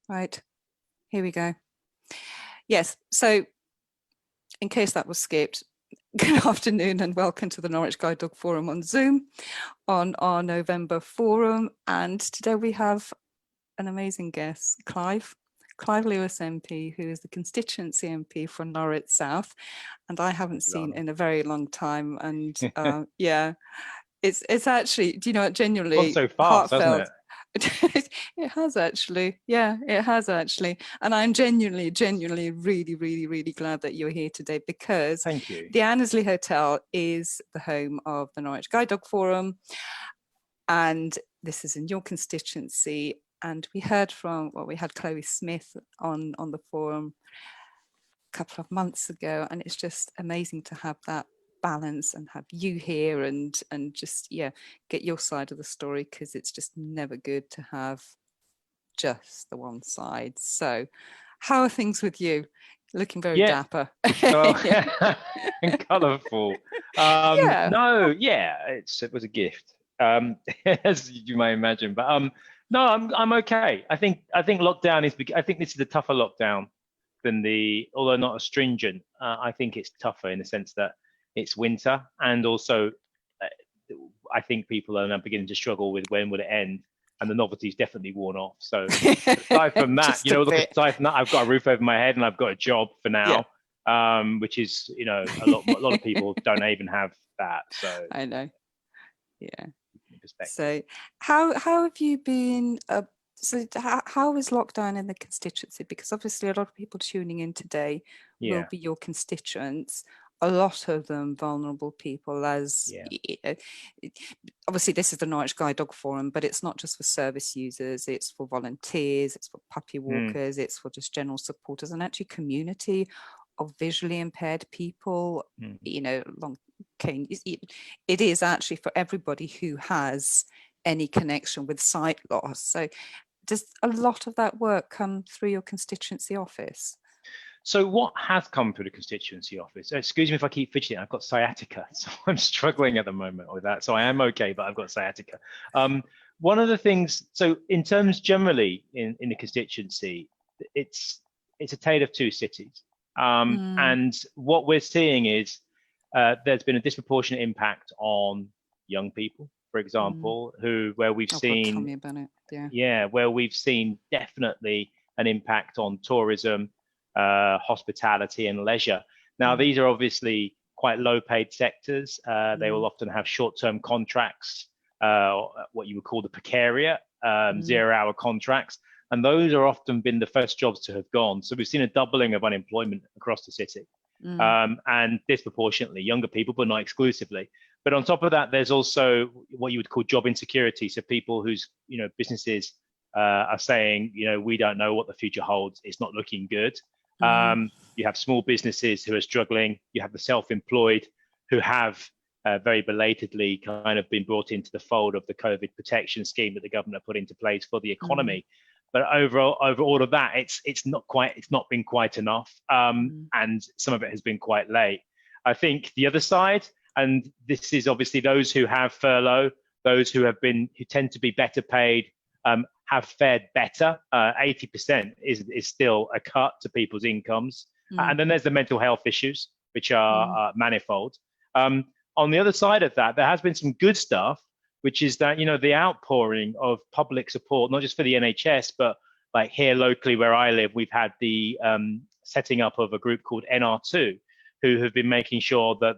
Right, here we go. Yes, so in case that was skipped, good afternoon and welcome to the Norwich Guide Dog Forum on Zoom on our November forum. And today we have an amazing guest, Clive Lewis MP, who is the constituency MP for Norwich South, and I haven't seen in a very long time. And yeah, it's actually, do you know, Gone genuinely so fast, hasn't heartfelt. it? It has actually. Yeah, it has actually. And I'm genuinely, really, really glad that you're here today, because Thank you. the Annesley Hotel is the home of the Norwich Guide Dog Forum. And this is in your constituency. And we heard from, well, we had Chloe Smith on the forum a couple of months ago. And it's just amazing to have that balance and have you here and just, yeah, get your side of the story, because it's just never good to have just the one side. So how are things with you? Looking very Yeah. dapper. Well, Yeah. and colourful. Yeah. No, yeah, it was a gift, as you may imagine. But no, I'm okay. I think lockdown is. I think this is a tougher lockdown than although not as stringent. I think it's tougher in the sense that it's winter, and also I think people are now beginning to struggle with when will it end, and the novelty's definitely worn off. So aside from that, Just a look, bit. aside from that, I've got a roof over my head and I've got a job for Yeah, now, which is, a lot of people don't even have that. So I know. Yeah. in perspective. So how have you been? So how is lockdown in the constituency? Because obviously a lot of people tuning in today will Yeah, be your constituents. A lot of them vulnerable people, as yeah. obviously this is the Norwich Guide Dog Forum, but it's not just for service users, it's for volunteers, it's for puppy Mm, walkers, it's for just general supporters, and actually community of visually impaired people, mm. long cane. It is actually for everybody who has any connection with sight loss. So does a lot of that work come through your constituency office? So what has come through the constituency office? Excuse me if I keep fidgeting. I've got sciatica, so I'm struggling at the moment with that. So I am okay, but I've got sciatica. Um, One of the things, so in terms generally in the constituency, it's it's a tale of two cities. Mm. And what we're seeing is there's been a disproportionate impact on young people, for Mm. example, where we've Oh God, tell seen, me about it. Yeah. yeah, where we've seen definitely an impact on tourism, hospitality, and leisure. Now, Mm. these are obviously quite low paid sectors. They will Mm. often have short term contracts, what you would call the precariat, Mm. 0 hour contracts. And those are often been the first jobs to have gone. So we've seen a doubling of unemployment across the city, Mm. and disproportionately younger people, but not exclusively. But on top of that, there's also what you would call job insecurity. So people whose businesses are saying, we don't know what the future holds. It's not looking good. Mm. You have small businesses who are struggling. You have the self-employed who have very belatedly kind of been brought into the fold of the COVID protection scheme that the government put into place for the Mm. economy. But over all of that, it's not been quite enough, Mm. and some of it has been quite late. I think the other side, and this is obviously those who have furlough, those who tend to be better paid, have fared better. 80% is still a cut to people's incomes. Mm. And then there's the mental health issues, which Mm. are manifold. Um, on the other side of that, there has been some good stuff, which is that, the outpouring of public support, not just for the NHS, but like here locally where I live, we've had the setting up of a group called NR2, who have been making sure that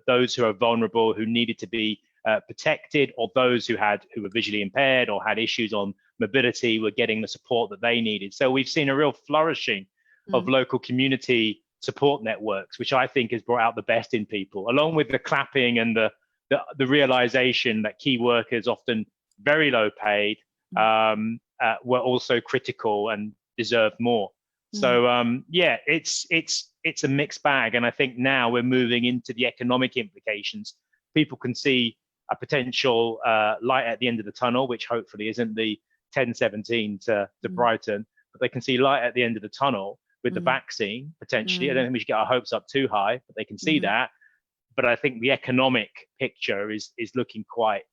those who are vulnerable, who needed to be protected, or those who were visually impaired or had issues on mobility, were getting the support that they needed. So we've seen a real flourishing of Mm. local community support networks, which I think has brought out the best in people, along with the clapping and the realization that key workers, often very low paid, Mm. were also critical and deserved more. Mm. So yeah, it's a mixed bag, and I think now we're moving into the economic implications. People can see a potential light at the end of the tunnel, which hopefully isn't the 1017 to Mm. Brighton, but they can see light at the end of the tunnel with the Mm. vaccine potentially. I don't Mm. think we should get our hopes up too high, but they can see Mm. that. But I think the economic picture is looking quite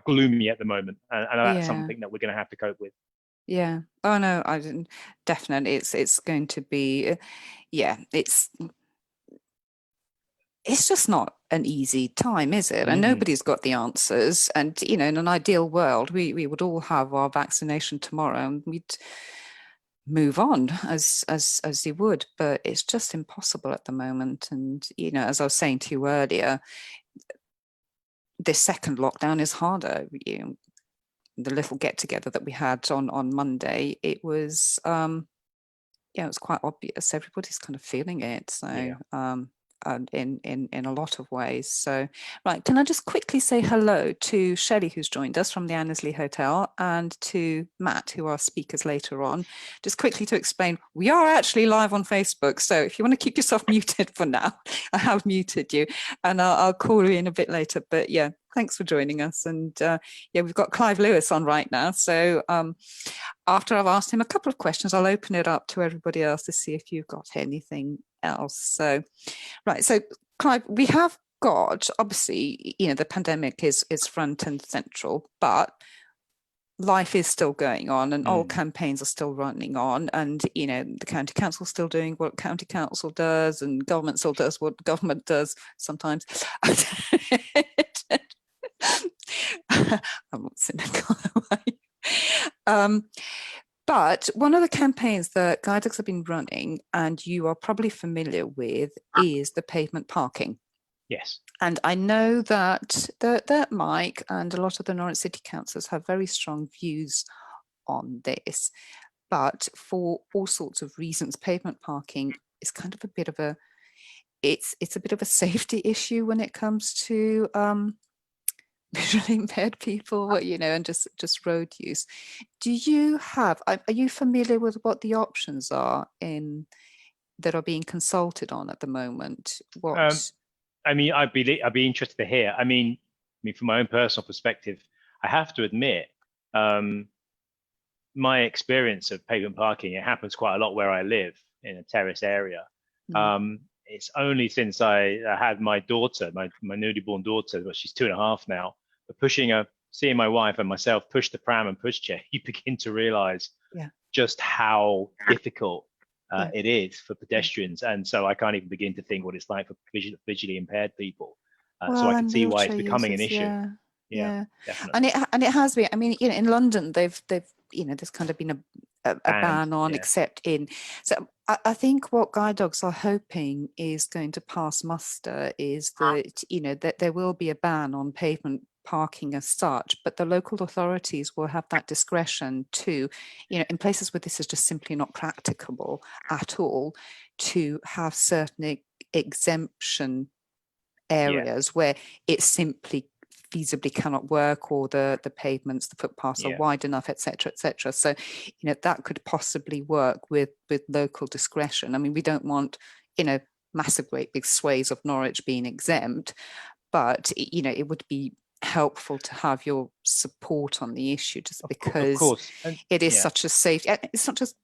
gloomy at the moment, and that's Yeah. something that we're going to have to cope with. Yeah. Oh no, I didn't. Definitely, it's going to be. Yeah, it's just not an easy time, is it? And Mm, nobody's got the answers. And in an ideal world, we would all have our vaccination tomorrow, and we'd move on as you would. But it's just impossible at the moment. And as I was saying to you earlier, this second lockdown is harder. The little get together that we had on Monday, it was it was quite obvious. Everybody's kind of feeling it. So yeah. in a lot of ways. So right, can I just quickly say hello to Shellie, who's joined us from the Annesley Hotel, and to Matt, who are speakers later on. Just quickly to explain, we are actually live on Facebook. So if you want to keep yourself muted for now, I have muted you, and I'll call you in a bit later. But yeah, thanks for joining us. And yeah, we've got Clive Lewis on right now. So after I've asked him a couple of questions, I'll open it up to everybody else to see if you've got anything else. So, right. So, Clive, we have got, obviously, the pandemic is front and central, but life is still going on, and all campaigns are still running on, and the county council still doing what county council does, and government still does what government does sometimes. I'm not cynical. But one of the campaigns that guide dogs have been running, and you are probably familiar with, is the pavement parking. Yes. And I know that Mike and a lot of the Norwich City councils have very strong views on this, but for all sorts of reasons, pavement parking is kind of a bit of a it's a bit of a safety issue when it comes to visually impaired people, and just road use. Do you are you familiar with what the options are that are being consulted on at the moment? What? I mean, I'd be interested to hear. From my own personal perspective, I have to admit, my experience of pavement parking, it happens quite a lot where I live in a terrace area. It's only since I had my daughter, my newly born daughter, but she's 2.5 now, but seeing my wife and myself push the pram and pushchair, you begin to realize just how difficult it is for pedestrians. And so I can't even begin to think what it's like for visually impaired people. So I can And see why it's wheelchair becoming an users, issue. yeah, Yeah, yeah, definitely. and it has been. I mean, in London, they've there's kind of been a And ban on, yeah, except in. So I think what guide dogs are hoping is going to pass muster is that that there will be a ban on pavement parking as such, but the local authorities will have that discretion to, in places where this is just simply not practicable at all, to have certain exemption yeah, areas where it simply feasibly cannot work, or the pavements, the footpaths are yeah. wide enough, etc., etc. So that could possibly work with local discretion. I mean, we don't want massive great big swathes of Norwich being exempt, but it would be helpful to have your support on the issue, just Of because course. And it is yeah. such a safe. It's not just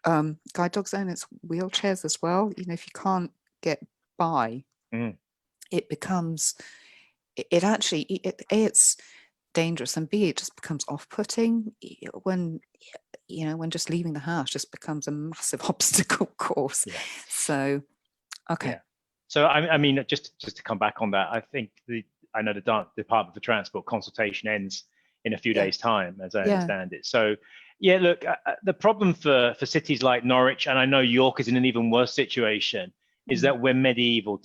guide dog zone, it's wheelchairs as well. If you can't get by, it becomes it's dangerous, and B, it just becomes off-putting when when just leaving the house just becomes a massive obstacle course. Yeah. So okay. Yeah. So I mean, just to come back on that, I think I know the Department for Transport consultation ends in a few Yeah. days' time, as I Yeah. understand it. So yeah, look, the problem for cities like Norwich, and I know York is in an even worse situation, is that we're medieval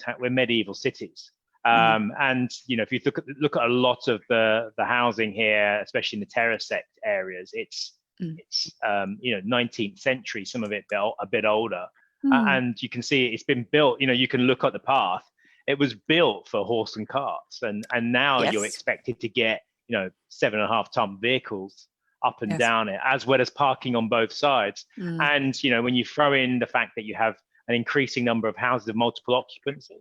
cities. And if you look at a lot of the housing here, especially in the terrace sect areas, it's 19th century, some of it a bit older. And you can see it's been built, you can look at the path. It was built for horse and carts, and now you're Yes. expected to get 7.5-ton vehicles up and Yes. down it, as well as parking on both sides. And when you throw in the fact that you have an increasing number of houses of multiple occupancy,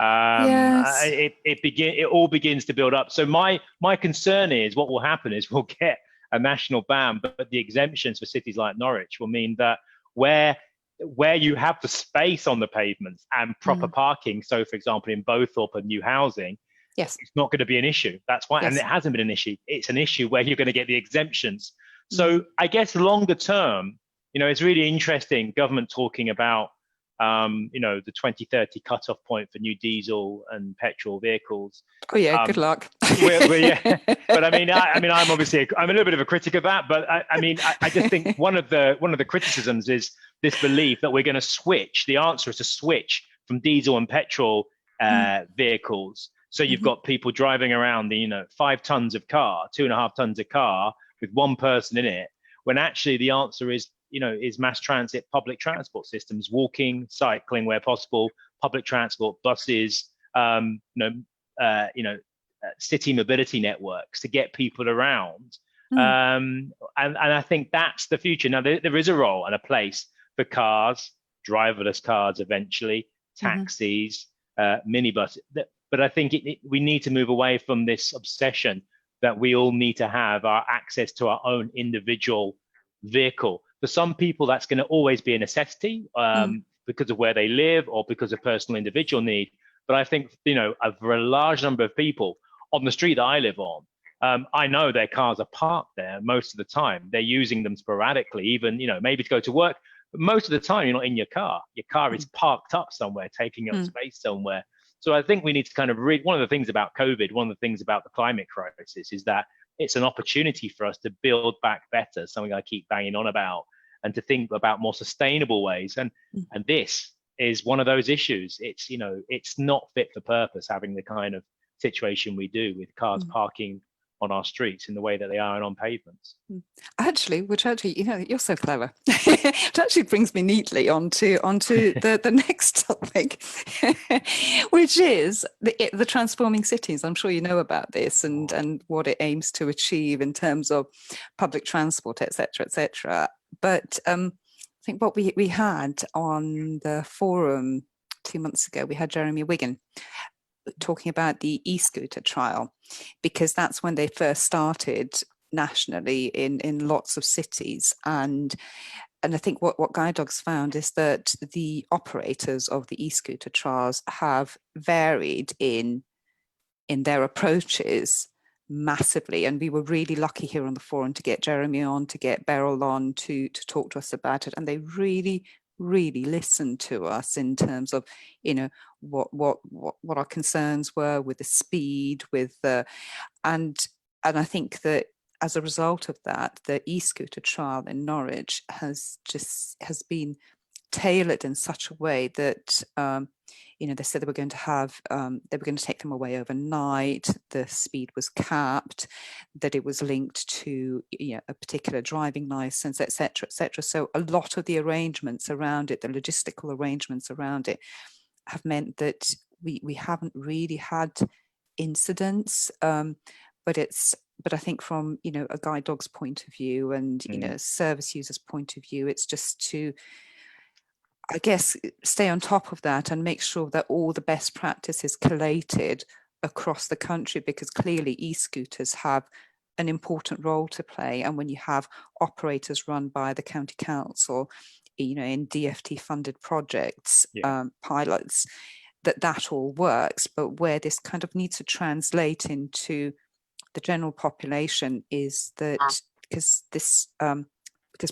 Yes. it all begins to build up. So my concern is what will happen is we'll get a national ban, but the exemptions for cities like Norwich will mean that where you have the space on the pavements and proper parking, so for example in Bowthorpe and new housing, Yes. it's not going to be an issue. That's why, and Yes. it hasn't been an issue. It's an issue where you're going to get the exemptions. So I guess longer term, it's really interesting, government talking about, the 2030 cutoff point for new diesel and petrol vehicles. Oh yeah, good luck. Yeah, but I'm obviously I'm a little bit of a critic of that. But I just think one of the criticisms is this belief that we're going to switch. The answer is to switch from diesel and petrol vehicles. So you've got people driving around the 5 tons of car, 2.5 tons of car with one person in it, when actually the answer is mass transit, public transport systems, walking, cycling where possible, public transport, buses, city mobility networks to get people around. And I think that's the future. Now, there is a role and a place for cars, driverless cars eventually, taxis, minibuses. But I think we need to move away from this obsession that we all need to have our access to our own individual vehicle. For some people, that's going to always be a necessity because of where they live or because of personal individual need. But I think, for a large number of people on the street that I live on, I know their cars are parked there most of the time. They're using them sporadically, even, maybe to go to work. But most of the time, you're not in your car. Your car is parked up somewhere, taking up space somewhere. So I think we need to kind of read. One of the things about COVID, one of the things about the climate crisis is that it's an opportunity for us to build back better, something I keep banging on about, and to think about more sustainable ways. And this is one of those issues. It's, it's not fit for purpose having the kind of situation we do with cars parking on our streets in the way that they are and on pavements. Which actually, you're so clever. It actually brings me neatly onto the next topic, which is the transforming cities. I'm sure you know about this and what it aims to achieve in terms of public transport, etc., etc. But I think what we had on the forum 2 months ago, we had Jeremy Wigan talking about the e-scooter trial, because that's when they first started nationally in lots of cities. And I think what Guide Dogs found is that the operators of the e-scooter trials have varied in their approaches massively. And we were really lucky here on the forum to get Jeremy on, to get Beryl on to talk to us about it. And they really listened to us in terms of, what our concerns were with the speed, with the, and I think that as a result of that, the e-scooter trial in Norwich has been tailored in such a way that they said they were going to take them away overnight. The speed was capped, that it was linked to a particular driving license, etc., etc. So a lot of the arrangements around it, the logistical arrangements around it, have meant that we haven't really had incidents. But I think from a guide dog's point of view and service users' point of view, it's just to, I guess, stay on top of that and make sure that all the best practice is collated across the country, because clearly e-scooters have an important role to play. And when you have operators run by the county council, in DFT funded projects, pilots, that all works. But where this kind of needs to translate into the general population is that because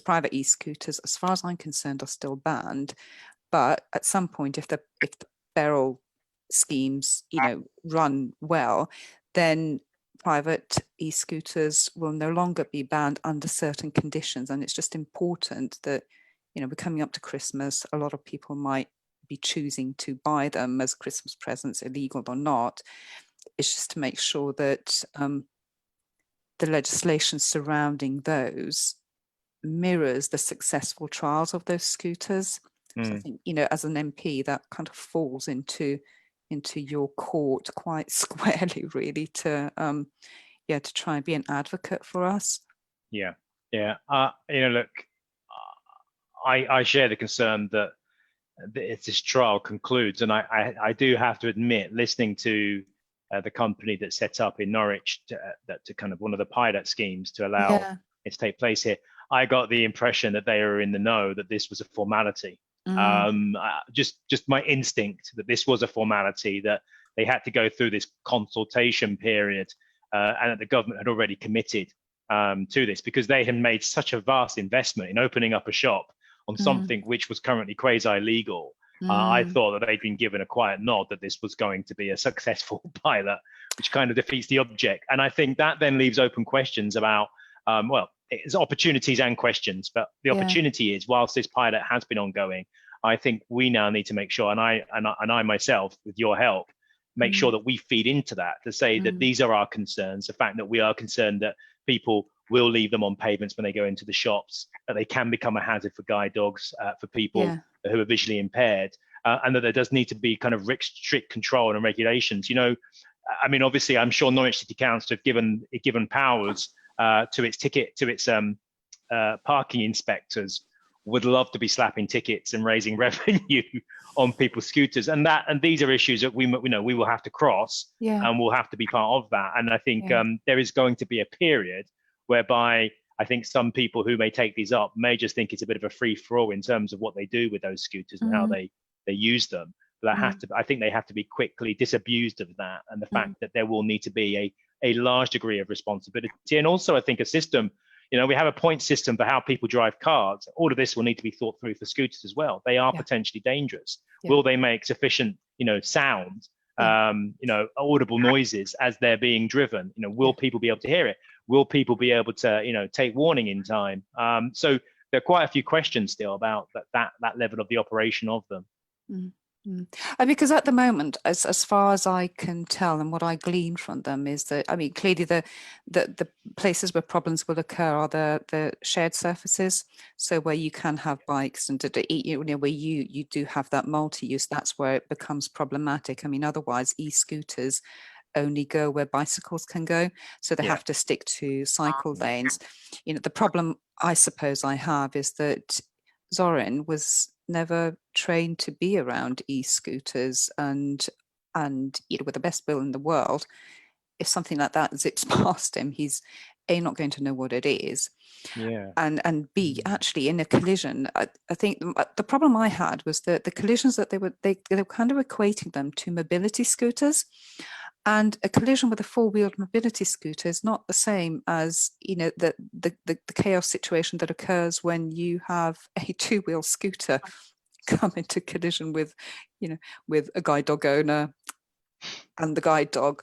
private e-scooters, as far as I'm concerned, are still banned. But at some point, if the Beryl schemes, run well, then private e-scooters will no longer be banned under certain conditions. And it's just important that, we're coming up to Christmas. A lot of people might be choosing to buy them as Christmas presents, illegal or not. It's just to make sure that the legislation surrounding those mirrors the successful trials of those scooters. So I think, as an MP, that kind of falls into your court quite squarely, really, to try and be an advocate for us. Yeah. Look, I share the concern that if this trial concludes, and I do have to admit, listening to the company that set up in Norwich to kind of one of the pilot schemes to allow it to take place here, I got the impression that they were in the know, that this was a formality. Just my instinct that this was a formality, that they had to go through this consultation period, and that the government had already committed to this, because they had made such a vast investment in opening up a shop on something which was currently quasi legal. I thought that they'd been given a quiet nod that this was going to be a successful pilot, which kind of defeats the object. And I think that then leaves open questions about, well, it's opportunities and questions, but the opportunity is, whilst this pilot has been ongoing, I think we now need to make sure, and I myself, with your help, make sure that we feed into that to say that these are our concerns. The fact that we are concerned that people will leave them on pavements when they go into the shops, that they can become a hazard for guide dogs, for people who are visually impaired, and that there does need to be kind of strict control and regulations. You know, I mean, obviously, I'm sure Norwich City Council have given powers to its parking inspectors. Would love to be slapping tickets and raising revenue on people's scooters, and these are issues that we will have to cross, and we'll have to be part of that. And I think there is going to be a period whereby I think some people who may take these up may just think it's a bit of a free for all in terms of what they do with those scooters and how they use them. But I think they have to be quickly disabused of that, and the fact that there will need to be a large degree of responsibility, and also I think a system. You know, we have a point system for how people drive cars. All of this will need to be thought through for scooters as well. They are potentially dangerous. Will they make sufficient, sound, audible noises as they're being driven? You know, will people be able to hear it? Will people be able to, take warning in time? So there are quite a few questions still about that level of the operation of them. Because at the moment, as far as I can tell, and what I glean from them is that, I mean, clearly the places where problems will occur are the shared surfaces. So where you can have bikes and where you do have that multi-use, that's where it becomes problematic. I mean, otherwise e-scooters only go where bicycles can go, so they have to stick to cycle lanes. You know, the problem I suppose I have is that Zorin was never trained to be around e-scooters, and with the best will in the world, if something like that zips past him, he's not going to know what it is, and B, actually in a collision, I think the problem I had was that the collisions that they were kind of equating them to mobility scooters. And a collision with a four-wheeled mobility scooter is not the same as, the chaos situation that occurs when you have a two-wheel scooter come into collision with a guide dog owner and the guide dog.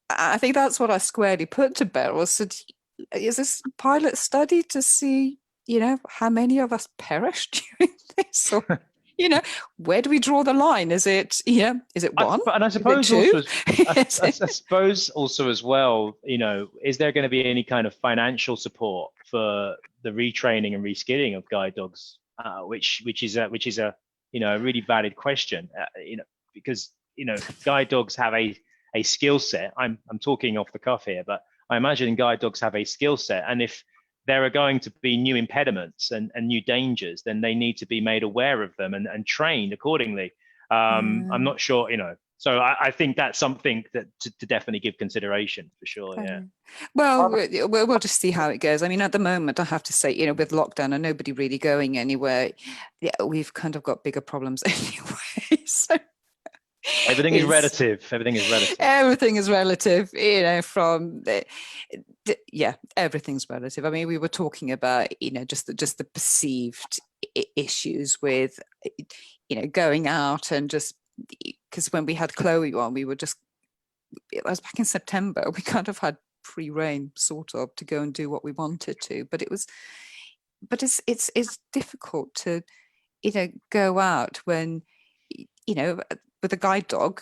I think that's what I squarely put to Beryl. So is this pilot study to see, how many of us perished during this? Or, where do we draw the line? Is it one? And I suppose also, I suppose also as well, is there going to be any kind of financial support for the retraining and reskilling of guide dogs? Which is a really valid question. Because guide dogs have a skill set. I'm talking off the cuff here, but I imagine guide dogs have a skill set, and if there are going to be new impediments and new dangers, then they need to be made aware of them and trained accordingly. I'm not sure, so I think that's something that to definitely give consideration for sure. Yeah. Well, we'll just see how it goes. I mean, at the moment, I have to say, with lockdown and nobody really going anywhere, we've kind of got bigger problems anyway. So everything is relative. Everything is relative. Everything is relative, everything's relative. I mean, we were talking about, just the perceived issues with, going out and just, because when we had Chloe on, it was back in September, we kind of had free reign sort of to go and do what we wanted to, but it's difficult to, go out when, with a guide dog,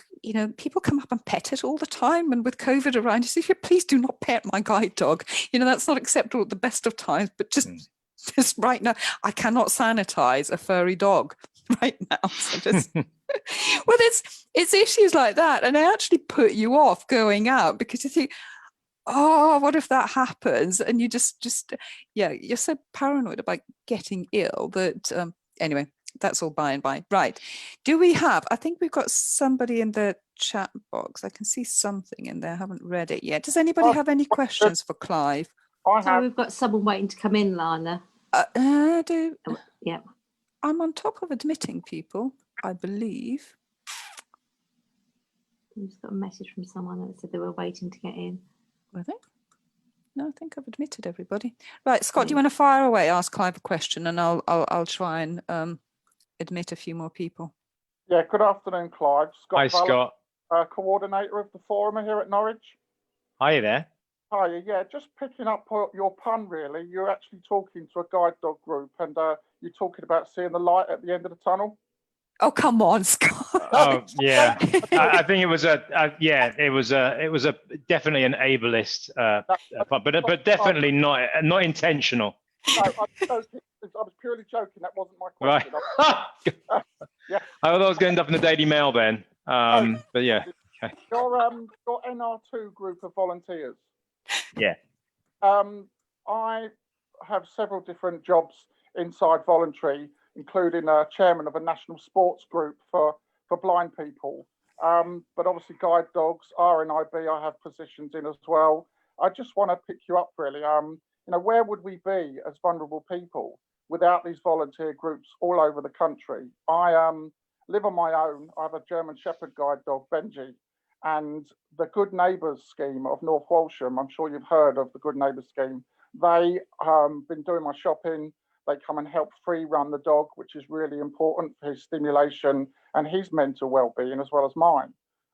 people come up and pet it all the time. And with COVID around, you say, please do not pet my guide dog. That's not acceptable at the best of times, but just right now, I cannot sanitize a furry dog right now. So just, well, it's issues like that. And they actually put you off going out because you think, oh, what if that happens? And you you're so paranoid about getting ill that, anyway, that's all by and by. Right. Do we have, I think we've got somebody in the chat box. I can see something in there. I haven't read it yet. Does anybody have any questions for Clive? So we've got someone waiting to come in, Lana. Yeah. I'm on top of admitting people, I believe. We've got a message from someone that said they were waiting to get in. Were they? No, I think I've admitted everybody. Right, Scott, do you want to fire away, ask Clive a question, and I'll try and admit a few more people. Yeah, good afternoon, Clive. Hi, Scott, Scott. coordinator of the forum here at Norwich. Hi there. Hi, yeah, just picking up your pun, really. You're actually talking to a guide dog group, and you're talking about seeing the light at the end of the tunnel. Oh, come on, Scott. Oh, yeah. I think it was it was a definitely an ableist, but definitely not intentional. No, I was purely joking. That wasn't my question. Right. Yeah. I thought I was going to end up in the Daily Mail then. But yeah. Okay. Your NR2 group of volunteers. Yeah. I have several different jobs inside voluntary, including chairman of a national sports group for blind people. But obviously guide dogs, RNIB, I have positions in as well. I just want to pick you up really. Where would we be as vulnerable people without these volunteer groups all over the country? I live on my own. I have a German Shepherd guide dog, Benji, and the Good Neighbours scheme of North Walsham. I'm sure you've heard of the Good Neighbours scheme. They been doing my shopping. They come and help free run the dog, which is really important for his stimulation and his mental well-being as well as mine.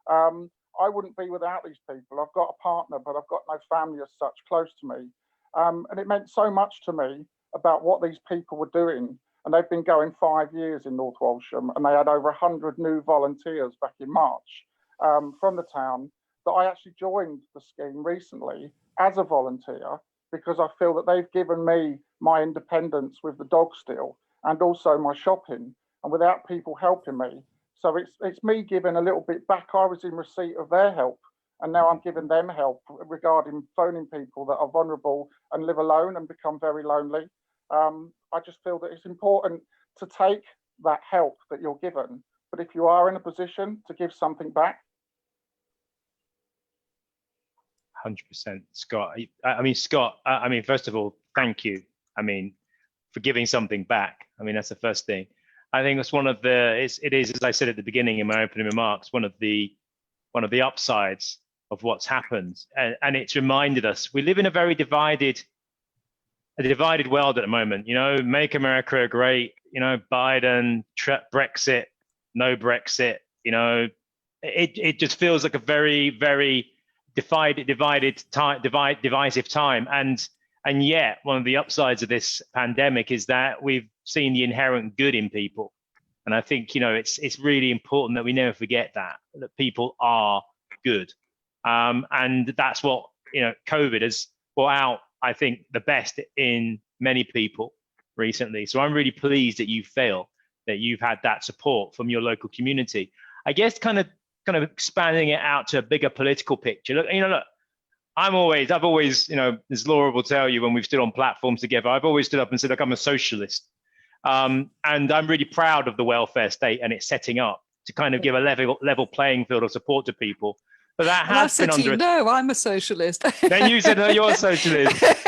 I wouldn't be without these people. I've got a partner, but I've got no family as such close to me. And it meant so much to me about what these people were doing. And they've been going 5 years in North Walsham, and they had over 100 new volunteers back in March from the town, that I actually joined the scheme recently as a volunteer, because I feel that they've given me my independence with the dog still, and also my shopping, and without people helping me. So it's me giving a little bit back. I was in receipt of their help, and now I'm giving them help regarding phoning people that are vulnerable and live alone and become very lonely. I just feel that it's important to take that help that you're given, but if you are in a position to give something back. 100%, Scott. Scott, first of all, thank you. For giving something back. That's the first thing. I think that's one of the, it is, as I said at the beginning in my opening remarks, one of the upsides of what's happened. And it's reminded us, we live in a very divided world at the moment. Make America great, Biden, Brexit, no Brexit, it just feels like a very, very divisive time. And yet one of the upsides of this pandemic is that we've seen the inherent good in people. And I think, it's really important that we never forget that people are good. And that's what, COVID has brought out, I think, the best in many people recently. So I'm really pleased that you feel that you've had that support from your local community. I guess kind of expanding it out to a bigger political picture. Look, I've always, as Laura will tell you when we've stood on platforms together, I've always stood up and said, look, I'm a socialist. And I'm really proud of the welfare state and its setting up to kind of give a level playing field of support to people. But that has been under. No, I'm a socialist. Then you said, no, you're a socialist. But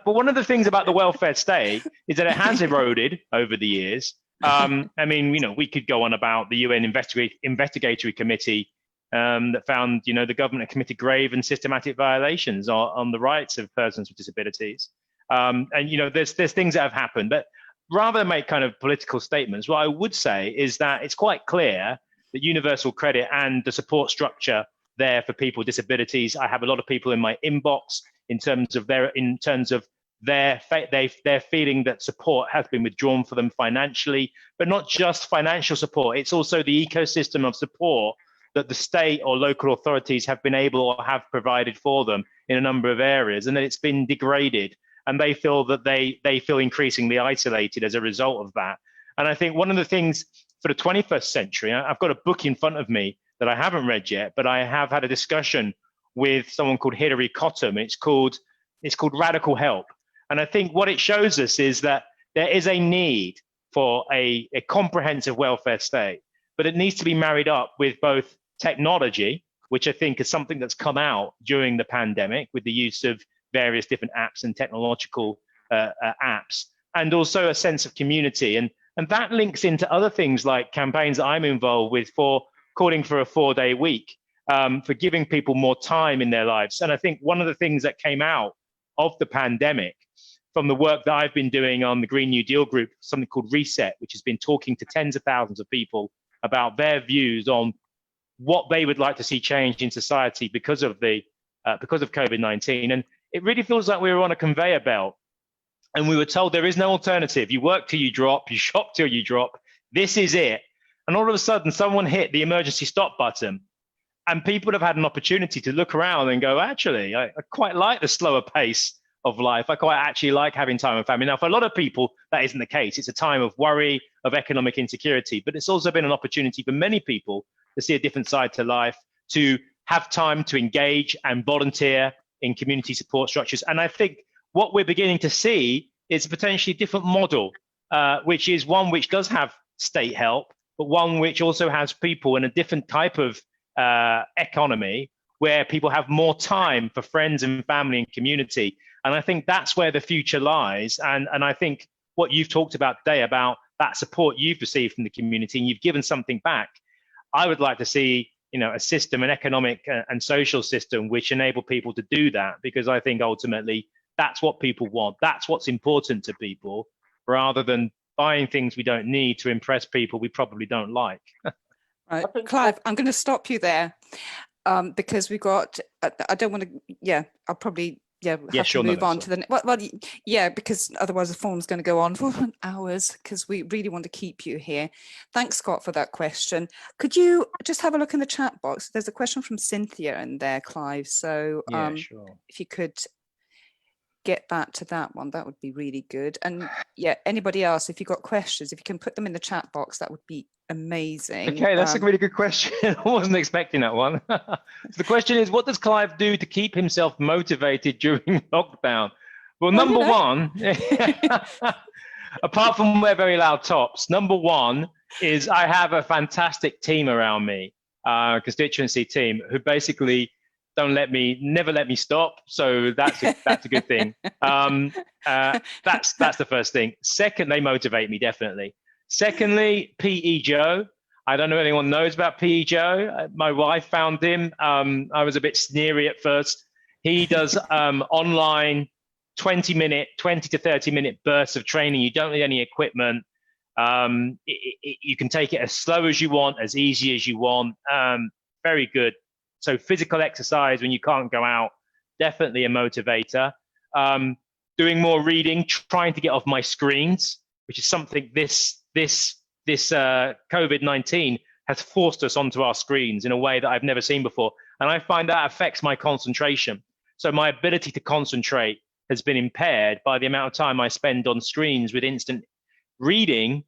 one of the things about the welfare state is that it has eroded over the years. We could go on about the UN investigatory committee that found, the government committed grave and systematic violations on the rights of persons with disabilities. There's things that have happened, but rather than make kind of political statements, what I would say is that it's quite clear that universal credit and the support structure there for people with disabilities. I have a lot of people in my inbox in terms of their feeling that support has been withdrawn for them financially, but not just financial support. It's also the ecosystem of support that the state or local authorities have been able or have provided for them in a number of areas, and that it's been degraded. And they feel that they feel increasingly isolated as a result of that. And I think one of the things for the 21st century, I've got a book in front of me that I haven't read yet, but I have had a discussion with someone called Hilary Cottam. It's called Radical Help. And I think what it shows us is that there is a need for a comprehensive welfare state, but it needs to be married up with both technology, which I think is something that's come out during the pandemic with the use of various different apps and technological apps, and also a sense of community. And that links into other things like campaigns that I'm involved with for calling for a 4-day week for giving people more time in their lives. And I think one of the things that came out of the pandemic from the work that I've been doing on the Green New Deal group, something called Reset, which has been talking to tens of thousands of people about their views on what they would like to see change in society because of COVID-19. And it really feels like we were on a conveyor belt and we were told there is no alternative. You work till you drop, you shop till you drop. This is it. And all of a sudden, someone hit the emergency stop button, and people have had an opportunity to look around and go, actually, I quite like the slower pace of life. I quite actually like having time with family. Now, for a lot of people, that isn't the case. It's a time of worry, of economic insecurity, but it's also been an opportunity for many people to see a different side to life, to have time to engage and volunteer in community support structures. And I think what we're beginning to see is a potentially different model, which is one which does have state help, but one which also has people in a different type of economy where people have more time for friends and family and community. And I think that's where the future lies. And I think what you've talked about today about that support you've received from the community and you've given something back, I would like to see, a system, an economic and social system which enable people to do that, because I think ultimately that's what people want. That's what's important to people, rather than buying things we don't need to impress people we probably don't like. Right, Clive, I'm going to stop you there because we've got, I don't want to, I'll probably, have to move on to the, because otherwise the form's going to go on for hours because we really want to keep you here. Thanks, Scott, for that question. Could you just have a look in the chat box? There's a question from Cynthia in there, Clive. So sure. If you could get back to that one, that would be really good. And anybody else, if you've got questions, if you can put them in the chat box, that would be amazing. Okay, that's a really good question. I wasn't expecting that one. So the question is, what does Clive do to keep himself motivated during lockdown? Well, number one, apart from wear very loud tops, number one is I have a fantastic team around me, constituency team, who basically never let me stop. So that's a good thing. That's the first thing. Second, they motivate me, definitely. Secondly, PE Joe. I don't know if anyone knows about PE Joe. My wife found him. I was a bit sneery at first. He does online 20 to 30 minute bursts of training. You don't need any equipment. You can take it as slow as you want, as easy as you want. Very good. So physical exercise when you can't go out, definitely a motivator. Doing more reading, trying to get off my screens, which is something this COVID-19 has forced us onto our screens in a way that I've never seen before. And I find that affects my concentration. So my ability to concentrate has been impaired by the amount of time I spend on screens with instant reading.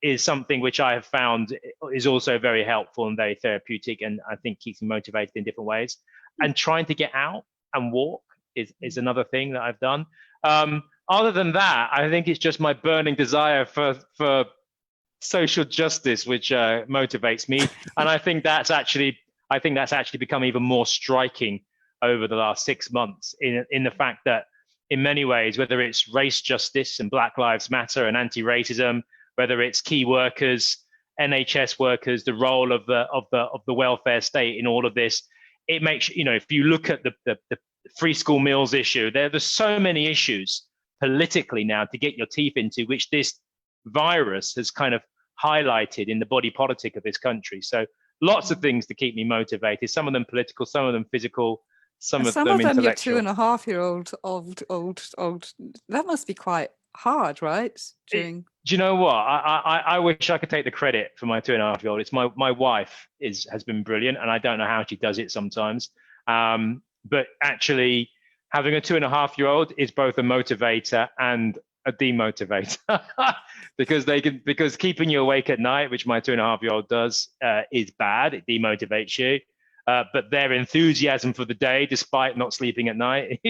Is something which I have found is also very helpful and very therapeutic, and I think keeps me motivated in different ways. And trying to get out and walk is another thing that I've done. Other than that, I think it's just my burning desire for social justice which motivates me, and I think that's actually become even more striking over the last 6 months in the fact that in many ways, whether it's race justice and Black Lives Matter and anti-racism, whether it's key workers, NHS workers, the role of the welfare state in all of this, it makes, if you look at the free school meals issue, there's so many issues politically now to get your teeth into, which this virus has kind of highlighted in the body politic of this country. So lots of things to keep me motivated, some of them political, some of them physical, some of them intellectual. Your 2.5-year-old old. That must be quite hard, right? Do you know what? I wish I could take the credit for my 2.5-year-old. It's my wife has been brilliant, and I don't know how she does it sometimes. But actually, having a 2.5-year-old is both a motivator and a demotivator because keeping you awake at night, which my 2.5-year-old does, is bad. It demotivates you. But their enthusiasm for the day, despite not sleeping at night,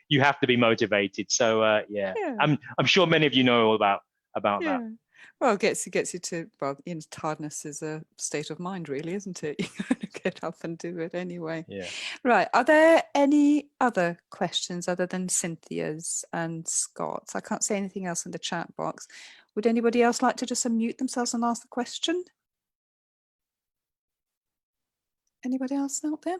you have to be motivated. So I'm sure many of you know all about that. Well, it gets you to, tiredness is a state of mind, really, isn't it? You got to get up and do it anyway. Yeah. Right. Are there any other questions other than Cynthia's and Scott's? I can't say anything else in the chat box. Would anybody else like to just unmute themselves and ask the question? Anybody else out there?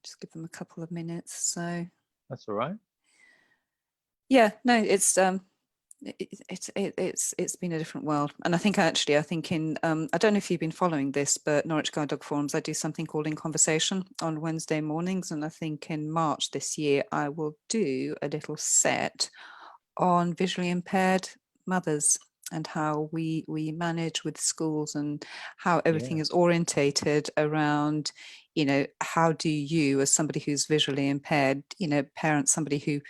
Just give them a couple of minutes. So That's all right. yeah, no, it's been a different world, and I think in I don't know if you've been following this, but Norwich Guide Dog Forums, I do something called In Conversation on Wednesday mornings, and I think in March this year I will do a little set on visually impaired mothers and how we manage with schools and how everything is orientated around, how do you, as somebody who's visually impaired, parent somebody who,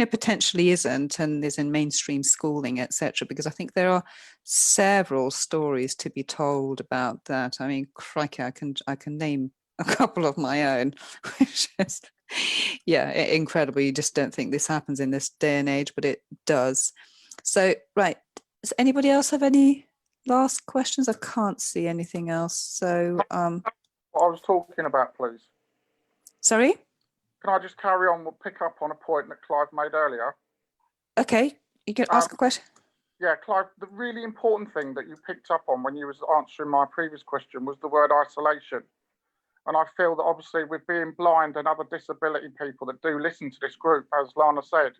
potentially isn't and is in mainstream schooling, etc. Because I think there are several stories to be told about that. I mean, crikey, I can name a couple of my own, which is, incredible. You just don't think this happens in this day and age, but it does. So, right. Does anybody else have any last questions? I can't see anything else. So, what I was talking about, please. Sorry? Can I just carry on? We'll pick up on a point that Clive made earlier. Okay, you can ask a question. Yeah, Clive, the really important thing that you picked up on when you was answering my previous question was the word isolation. And I feel that obviously with being blind and other disability people that do listen to this group, as Lana said,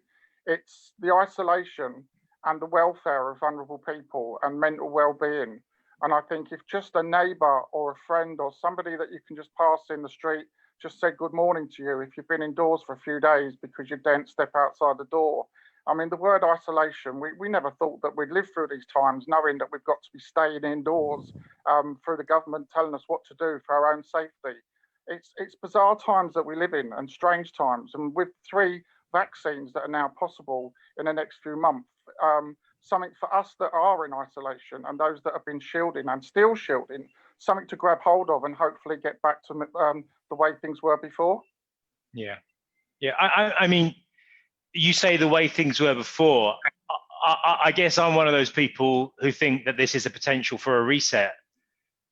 it's the isolation and the welfare of vulnerable people and mental well-being. And I think if just a neighbour or a friend or somebody that you can just pass in the street just said good morning to you if you've been indoors for a few days because you daren't step outside the door. I mean, the word isolation, we never thought that we'd live through these times knowing that we've got to be staying indoors through the government telling us what to do for our own safety. It's bizarre times that we live in and strange times. And with 3 vaccines that are now possible in the next few months, something for us that are in isolation and those that have been shielding and still shielding, something to grab hold of and hopefully get back to the way things were before. Yeah. I mean, you say the way things were before. I guess I'm one of those people who think that this is a potential for a reset.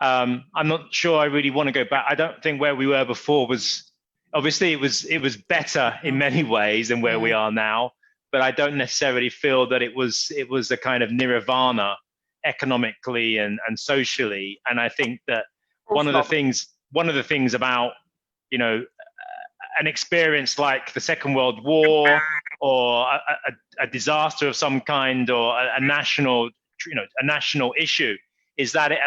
I'm not sure I really want to go back. I don't think where we were before was, obviously it was better in many ways than where we are now, but I don't necessarily feel that it was a kind of nirvana economically and socially. And I think that one of the things about, an experience like the Second World War or a disaster of some kind or a national issue is that it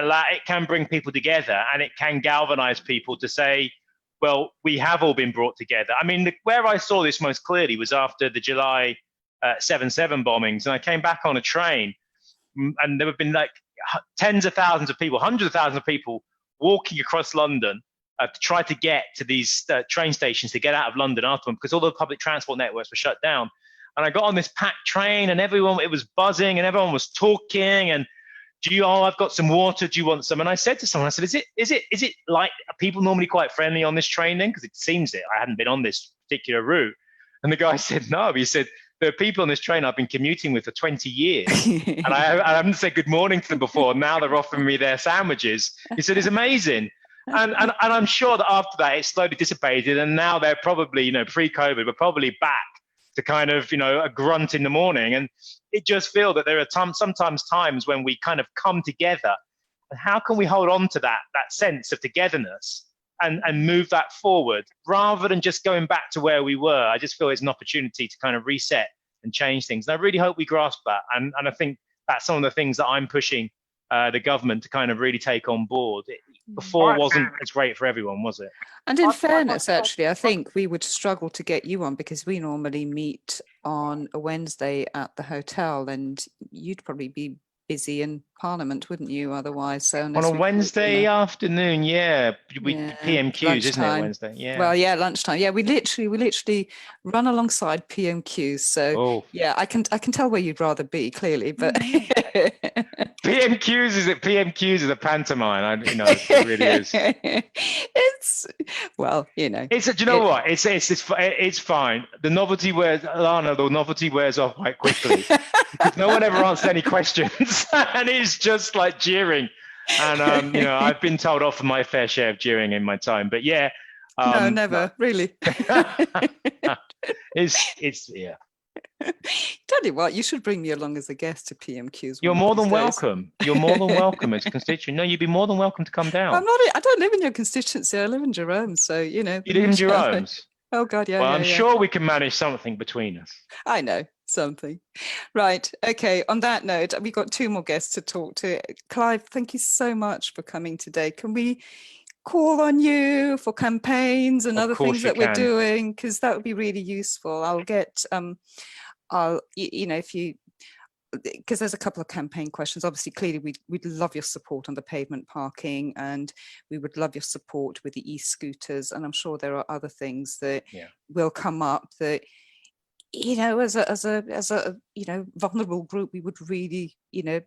can bring people together and it can galvanize people to say, well, we have all been brought together. I mean, where I saw this most clearly was after the July 7/7 bombings, and I came back on a train, and there have been like tens of thousands of people, hundreds of thousands of people walking across London to try to get to these train stations to get out of London afterwards, because all the public transport networks were shut down. And I got on this packed train, and it was buzzing, and everyone was talking, and I've got some water, do you want some? And I said to someone, I said, is it like, are people normally quite friendly on this train then? Because it seems it. I hadn't been on this particular route. And the guy said, no. He said, there are people on this train I've been commuting with for 20 years. And I haven't said good morning to them before. Now they're offering me their sandwiches. He said, it's amazing. And I'm sure that after that, it slowly dissipated. And now they're probably, pre-COVID, but probably back to kind of, a grunt in the morning. And it just feels that there are sometimes times when we kind of come together. And how can we hold on to that sense of togetherness and move that forward rather than just going back to where we were? I just feel it's an opportunity to kind of reset and change things. And I really hope we grasp that. And I think that's some of the things that I'm pushing the government to kind of really take on board. Before wasn't as great for everyone, was it? And in fairness, actually, I think we would struggle to get you on because we normally meet on a Wednesday at the hotel, and you'd probably be busy in Parliament, wouldn't you? Otherwise, so on a Wednesday afternoon, PMQs, isn't it? Wednesday, yeah. Well, yeah, lunchtime. Yeah, we literally run alongside PMQs. So yeah, I can tell where you'd rather be, clearly, but PMQs is a pantomime. It really is. It's do you know what? It's fine. The novelty wears, Lana. The novelty wears off quite quickly. No one ever answers any questions, and it's just like jeering. And I've been told off for my fair share of jeering in my time. But yeah, no, never really. It's yeah. Tell you what, you should bring me along as a guest to PMQs. You're one of more these than days. welcome. You're more than welcome as a constituent. No, you'd be more than welcome to come down. I'm not. I don't live in your constituency. I live in Jerome, so you know. You live in Jerome's? Oh God, yeah. Well, yeah, I'm yeah. sure we can manage something between us. I know something. Right. Okay. On that note, we've got 2 more guests to talk to. Clive, thank you so much for coming today. Can we call on you for campaigns and Of other course things you that we're can. doing? Because that would be really useful. I'll get, you know, if you, because there's a couple of campaign questions. Obviously, clearly, we'd love your support on the pavement parking, and we would love your support with the e-scooters. And I'm sure there are other things that will come up that, you know, as a you know, vulnerable group, we would really, you know,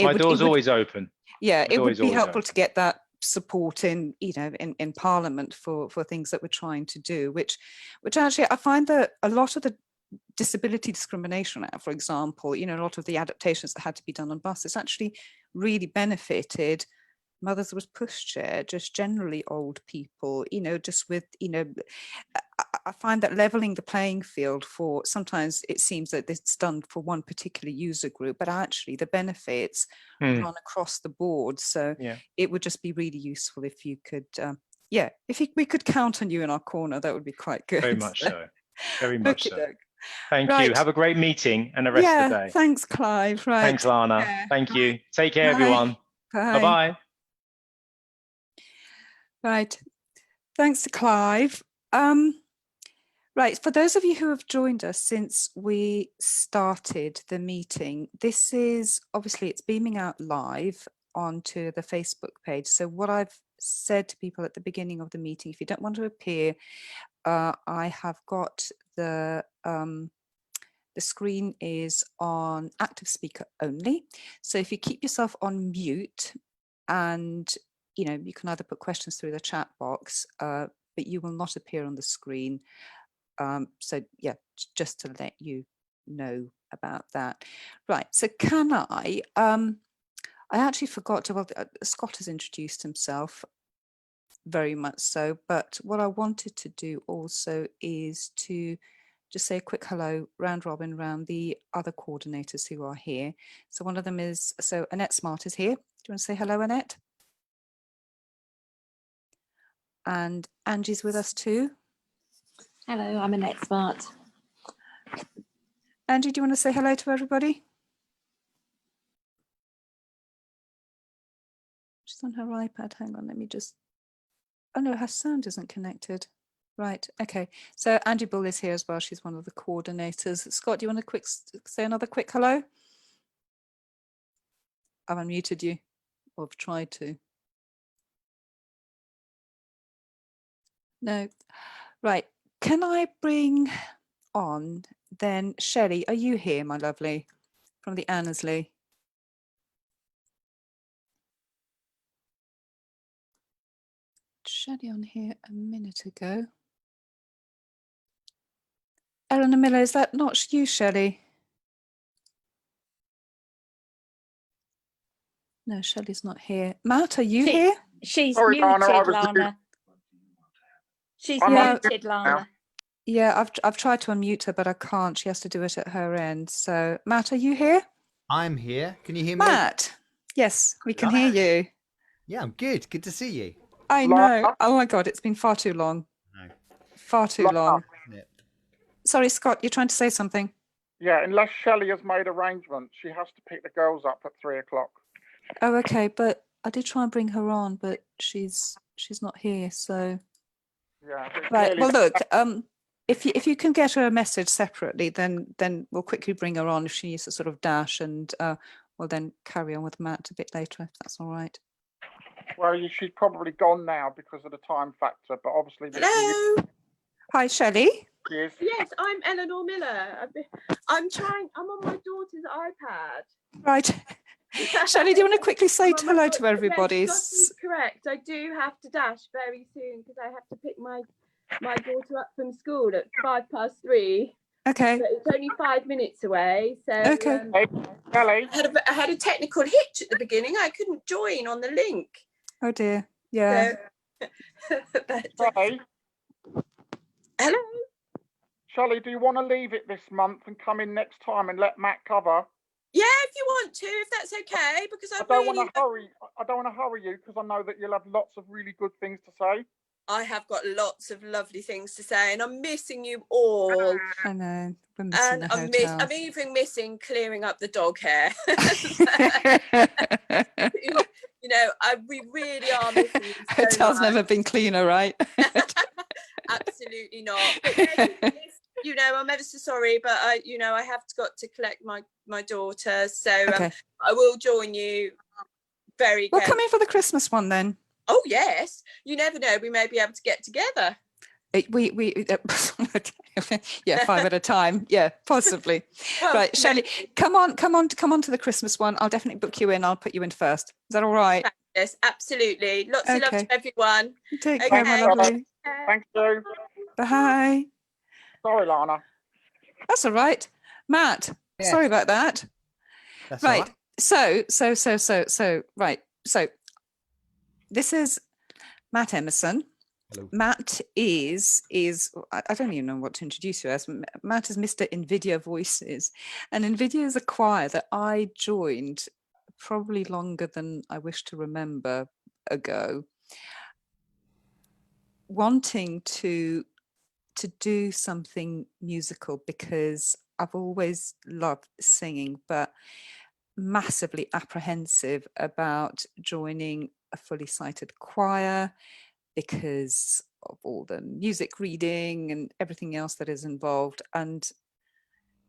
my door's always open. Yeah, it would be helpful open. to get that support in, you know, in Parliament for things that we're trying to do, which actually I find that a lot of the disability discrimination Act, for example, you know, a lot of the adaptations that had to be done on buses actually really benefited mothers with pushchair, just generally old people, you know, just with, you know, I find that leveling the playing field for, sometimes it seems that it's done for one particular user group, but actually the benefits run across the board. So it would just be really useful if you could, if we could count on you in our corner, that would be quite good. Very much so. Very much so. Thank Right. you. Have a great meeting and the rest of the day. Thanks, Clive. Right. Thanks, Lana. Thank you. Take care, everyone. Bye. Bye-bye. Right. Thanks to Clive. Right, for those of you who have joined us since we started the meeting, this is, obviously it's beaming out live onto the Facebook page. So what I've said to people at the beginning of the meeting, if you don't want to appear, I have got the screen is on active speaker only. So if you keep yourself on mute, and you know, you can either put questions through the chat box, but you will not appear on the screen. So yeah, just to let you know about that. Right, so can I actually forgot to, well, Scott has introduced himself very much so, but what I wanted to do also is to just say a quick hello round robin round the other coordinators who are here. So one of them is, so Annette Smart is here. Do you want to say hello, Annette? And Angie's with us too. Hello, I'm Annette Smart. Angie, do you want to say hello to everybody? She's on her iPad. Hang on, let me just. Oh no, her sound isn't connected. Right. Okay. So Angie Bull is here as well. She's one of the coordinators. Scott, do you want to say another quick hello? I've unmuted you, or I've tried to. No. Right. Can I bring on then Shellie? Are you here, my lovely, from the Annesley? Shellie on here a minute ago. Eleanor Miller, is that not you, Shellie? No, Shelley's not here. Matt, are you here? She's Sorry, muted, Lana, Lana. She's I'm muted, Lana. Yeah, I've tried to unmute her, but I can't. She has to do it at her end. So, Matt, are you here? I'm here. Can you hear me? Matt, yes, we can hear you. Yeah, I'm good. Good to see you. I know. Oh my God, it's been far too long. No. Far too long. Yep. Sorry, Scott, you're trying to say something? Yeah, unless Shellie has made arrangements, she has to pick the girls up at 3 o'clock. Oh, okay, but I did try and bring her on, but she's not here. So, Yeah. right. Well, look, if you can get her a message separately, then we'll quickly bring her on if she needs to sort of dash, and we'll then carry on with Matt a bit later, if that's all right. Well, she's probably gone now because of the time factor, but obviously. Hello. Hi, Shellie. Yes. Yes, I'm Eleanor Miller. I'm on my daughter's iPad. Right. Shellie, do you want to quickly say hello to everybody? Yes, Scott is correct. I do have to dash very soon because I have to pick my daughter up from school at 3:05. Okay. But it's only 5 minutes away. So okay. Shellie. I had a technical hitch at the beginning. I couldn't join on the link. Oh dear. Yeah. So, Shellie. Hello. Shellie, do you want to leave it this month and come in next time and let Matt cover? Yeah, if you want to, if that's okay, because I don't want to hurry. I don't want to hurry you because I know that you'll have lots of really good things to say. I have got lots of lovely things to say, and I'm missing you all. I know. We're missing And the hotel. I'm even missing clearing up the dog hair. You know, we really are missing you so Hotel's much. never been cleaner, right? Absolutely not. But yeah, you know, I'm ever so sorry, but I have got to collect my daughter, so Okay. I will join you very. We'll come in for the Christmas one then. Oh yes, you never know. We may be able to get together. Yeah, 5 at a time. Yeah, possibly. Well, Right, Shellie, come on to the Christmas one. I'll definitely book you in. I'll put you in first. Is that all right? Yes, absolutely. Lots of love Okay. to everyone. Take Okay. care, my lovely. Thank you. Bye. Sorry, Lana. That's all right. Matt, Yes. sorry about that. That's all Right. So, right. So this is Matt Emmerson. Hello. Matt is I don't even know what to introduce you as. Matt is Mr. Invidia Voices, and Invidia is a choir that I joined probably longer than I wish to remember ago, wanting to do something musical because I've always loved singing, but massively apprehensive about joining a fully sighted choir because of all the music reading and everything else that is involved. And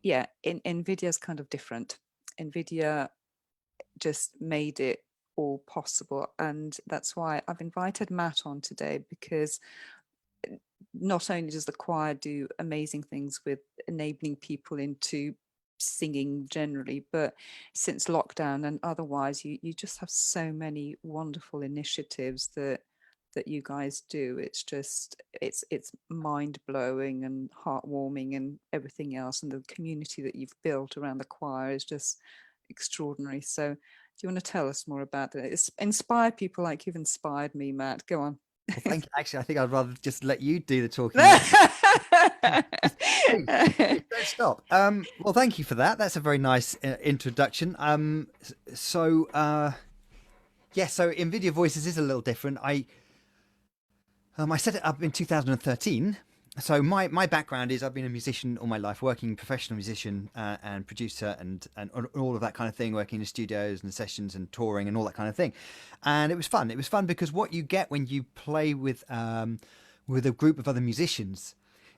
yeah, Nvidia is kind of different. Nvidia just made it all possible. And that's why I've invited Matt on today, because not only does the choir do amazing things with enabling people into singing generally, but since lockdown and otherwise, you just have so many wonderful initiatives that you guys do. It's just it's mind-blowing and heartwarming and everything else, and the community that you've built around the choir is just extraordinary. So do you want to tell us more about that? It's inspire people like you've inspired me, Matt. Go on. Well, thank you. Actually, I think I'd rather just let you do the talking. Please, don't stop. Well, thank you for that. That's a very nice introduction. So Invidia Voices is a little different. I set it up in 2013. So my background is I've been a musician all my life, working professional musician and producer and all of that kind of thing, working in studios and sessions and touring and all that kind of thing. And it was fun. It was fun because what you get when you play with a group of other musicians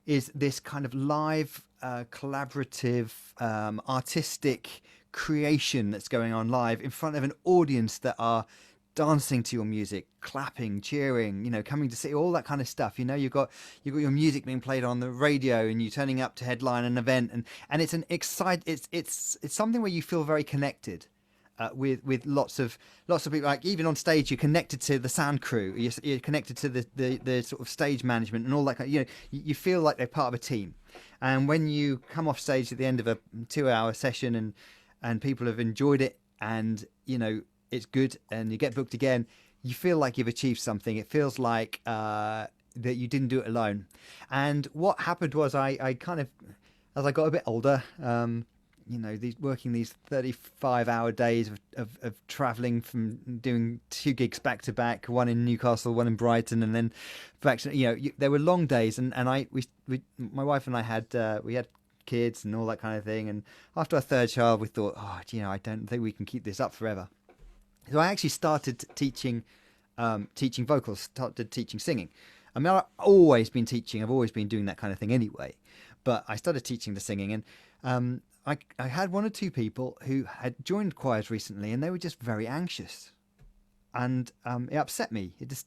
is this kind of live, collaborative, artistic creation that's going on live in front of an audience that are dancing to your music, clapping, cheering, coming to see all that kind of stuff. You've got your music being played on the radio, and you're turning up to headline an event, and it's an it's something where you feel very connected with lots of people. Like even on stage, you're connected to the sound crew, you're connected to the sort of stage management and all that kind of, you feel like they're part of a team. And when you come off stage at the end of a 2-hour session and people have enjoyed it, and it's good, and you get booked again, you feel like you've achieved something. It feels like that you didn't do it alone. And what happened was I kind of, as I got a bit older, working these 35-hour days of traveling, from doing 2 gigs back to back, one in Newcastle, one in Brighton, and then back to, there were long days, and my wife and I had we had kids and all that kind of thing. And after our 3rd child, we thought, I don't think we can keep this up forever. So I actually started teaching vocals, started teaching singing. I mean, I've always been teaching. I've always been doing that kind of thing anyway. But I started teaching the singing, and I had 1 or 2 people who had joined choirs recently, and they were just very anxious, and it upset me. It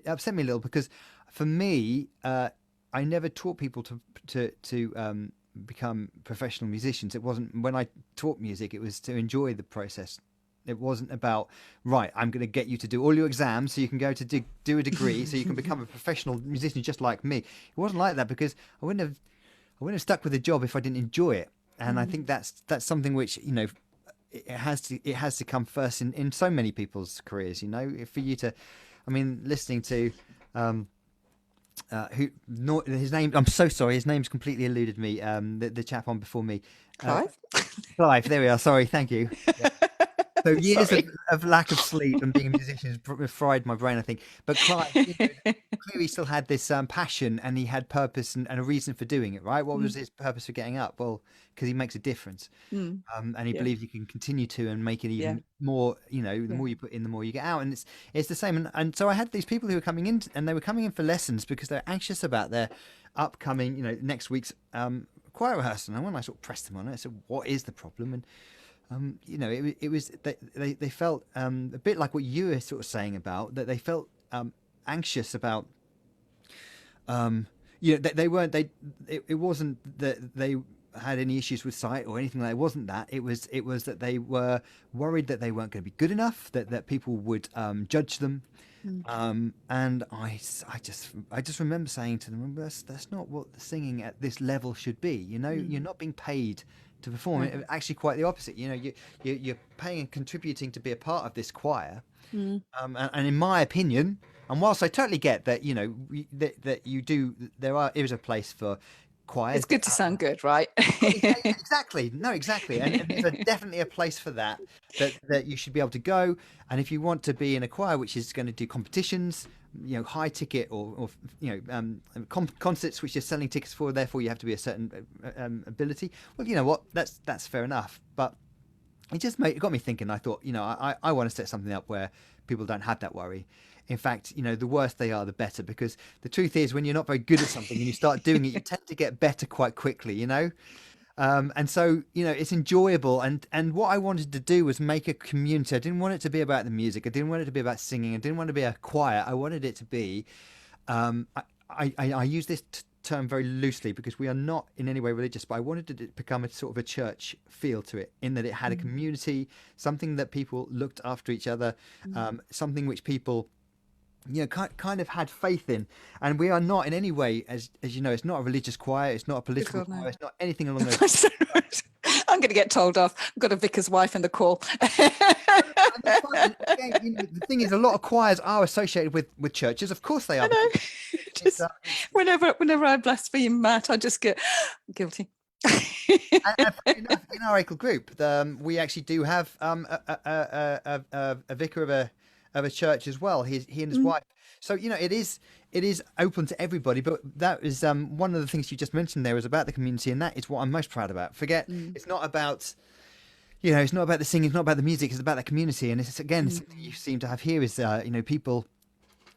upset me a little, because for me, I never taught people to become professional musicians. It wasn't, when I taught music, it was to enjoy the process. It wasn't about, right, I'm going to get you to do all your exams so you can go to do a degree so you can become a professional musician just like me. It wasn't like that, because I wouldn't have stuck with the job if I didn't enjoy it. And I think that's something which, it has to come first in so many people's careers. For you to, I mean, listening to his name, I'm so sorry, his name's completely eluded me. The chap on before me, Clive. Clive. There we are. Sorry, thank you. Yeah. So years Sorry. of lack of sleep and being a musician has fried my brain, I think. But Clive, clearly still had this passion, and he had purpose and a reason for doing it, right? What was his purpose for getting up? Well, because he makes a difference. Mm. And he Yeah. believes you can continue to and make it even Yeah. more, the Yeah. more you put in, the more you get out. And it's the same. And so I had these people who were coming in, and they were coming in for lessons because they're anxious about their upcoming, next week's choir rehearsal. And when I sort of pressed them on it, I said, what is the problem? And it was they felt a bit like what you were sort of saying about that. They felt anxious about they weren't it wasn't that they had any issues with sight or anything like that. It wasn't that. It was that they were worried that they weren't going to be good enough, that people would judge them. And I just remember saying to them, that's not what the singing at this level should be. You're not being paid to perform. Actually, quite the opposite. You're paying and contributing to be a part of this choir. And in my opinion, and whilst I totally get that, that you do, there is a place for choirs. It's good to sound good, right? Exactly. No, exactly. And there's definitely a place for that you should be able to go. And if you want to be in a choir which is going to do competitions, high ticket or concerts which you're selling tickets for, therefore you have to be a certain ability. Well, you know what? That's fair enough. But it got me thinking. I thought, I want to set something up where people don't have that worry. In fact, the worse they are, the better, because the truth is when you're not very good at something and you start doing it, you tend to get better quite quickly, and so, it's enjoyable. And what I wanted to do was make a community. I didn't want it to be about the music. I didn't want it to be about singing. I didn't want it to be a choir. I wanted it to be, I use this term very loosely because we are not in any way religious, but I wanted it to become a sort of a church feel to it, in that it had a community, something that people looked after each other, something which people kind of had faith in. And we are not in any way, as you know, it's not a religious choir, it's not a political choir, it's not anything along those lines. I'm going to get told off. I've got a vicar's wife in the call. And again, the thing is, a lot of choirs are associated with churches. Of course they are. I know. Whenever I blaspheme Matt, I just get guilty. And enough, in our Acle group, we actually do have a vicar of a church as well. He and his wife. So it is open to everybody. But that is one of the things you just mentioned there is about the community, and that is what I'm most proud about. It's not about it's not about the singing, it's not about the music. It's about the community, and it's again something you seem to have here is people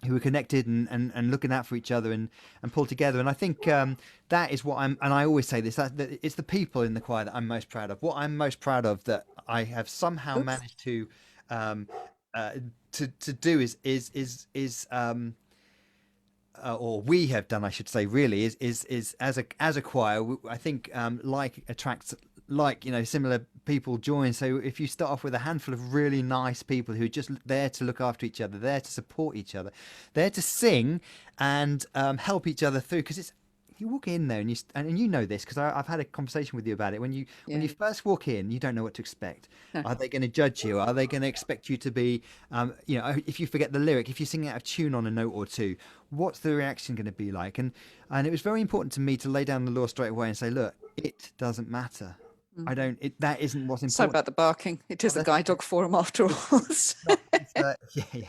who are connected and looking out for each other and pull together. And I think that is what and I always say this, that it's the people in the choir that I'm most proud of. What I'm most proud of that I have somehow managed to do is or we have done, I should say, really is as a choir, I think attracts similar people join. So if you start off with a handful of really nice people who are just there to look after each other, there to support each other, there to sing and help each other through, because you walk in there and you know this because I've had a conversation with you about it. When you first walk in, you don't know what to expect. No. Are they going to judge you? Are they going to expect you to be, if you forget the lyric, if you sing out of tune on a note or two, what's the reaction going to be like? And it was very important to me to lay down the law straight away and say, look, it doesn't matter. That isn't what's important. Sorry about the barking. It is a guide dog forum after all. Yeah.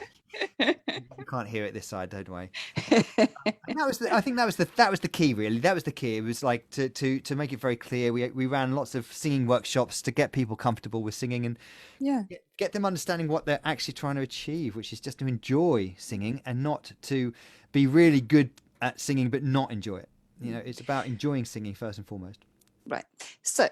You can't hear it this side, don't we? I think that was the key, really. That was the key. It was like to make it very clear. We ran lots of singing workshops to get people comfortable with singing and get them understanding what they're actually trying to achieve, which is just to enjoy singing and not to be really good at singing but not enjoy it. It's about enjoying singing first and foremost. Right. So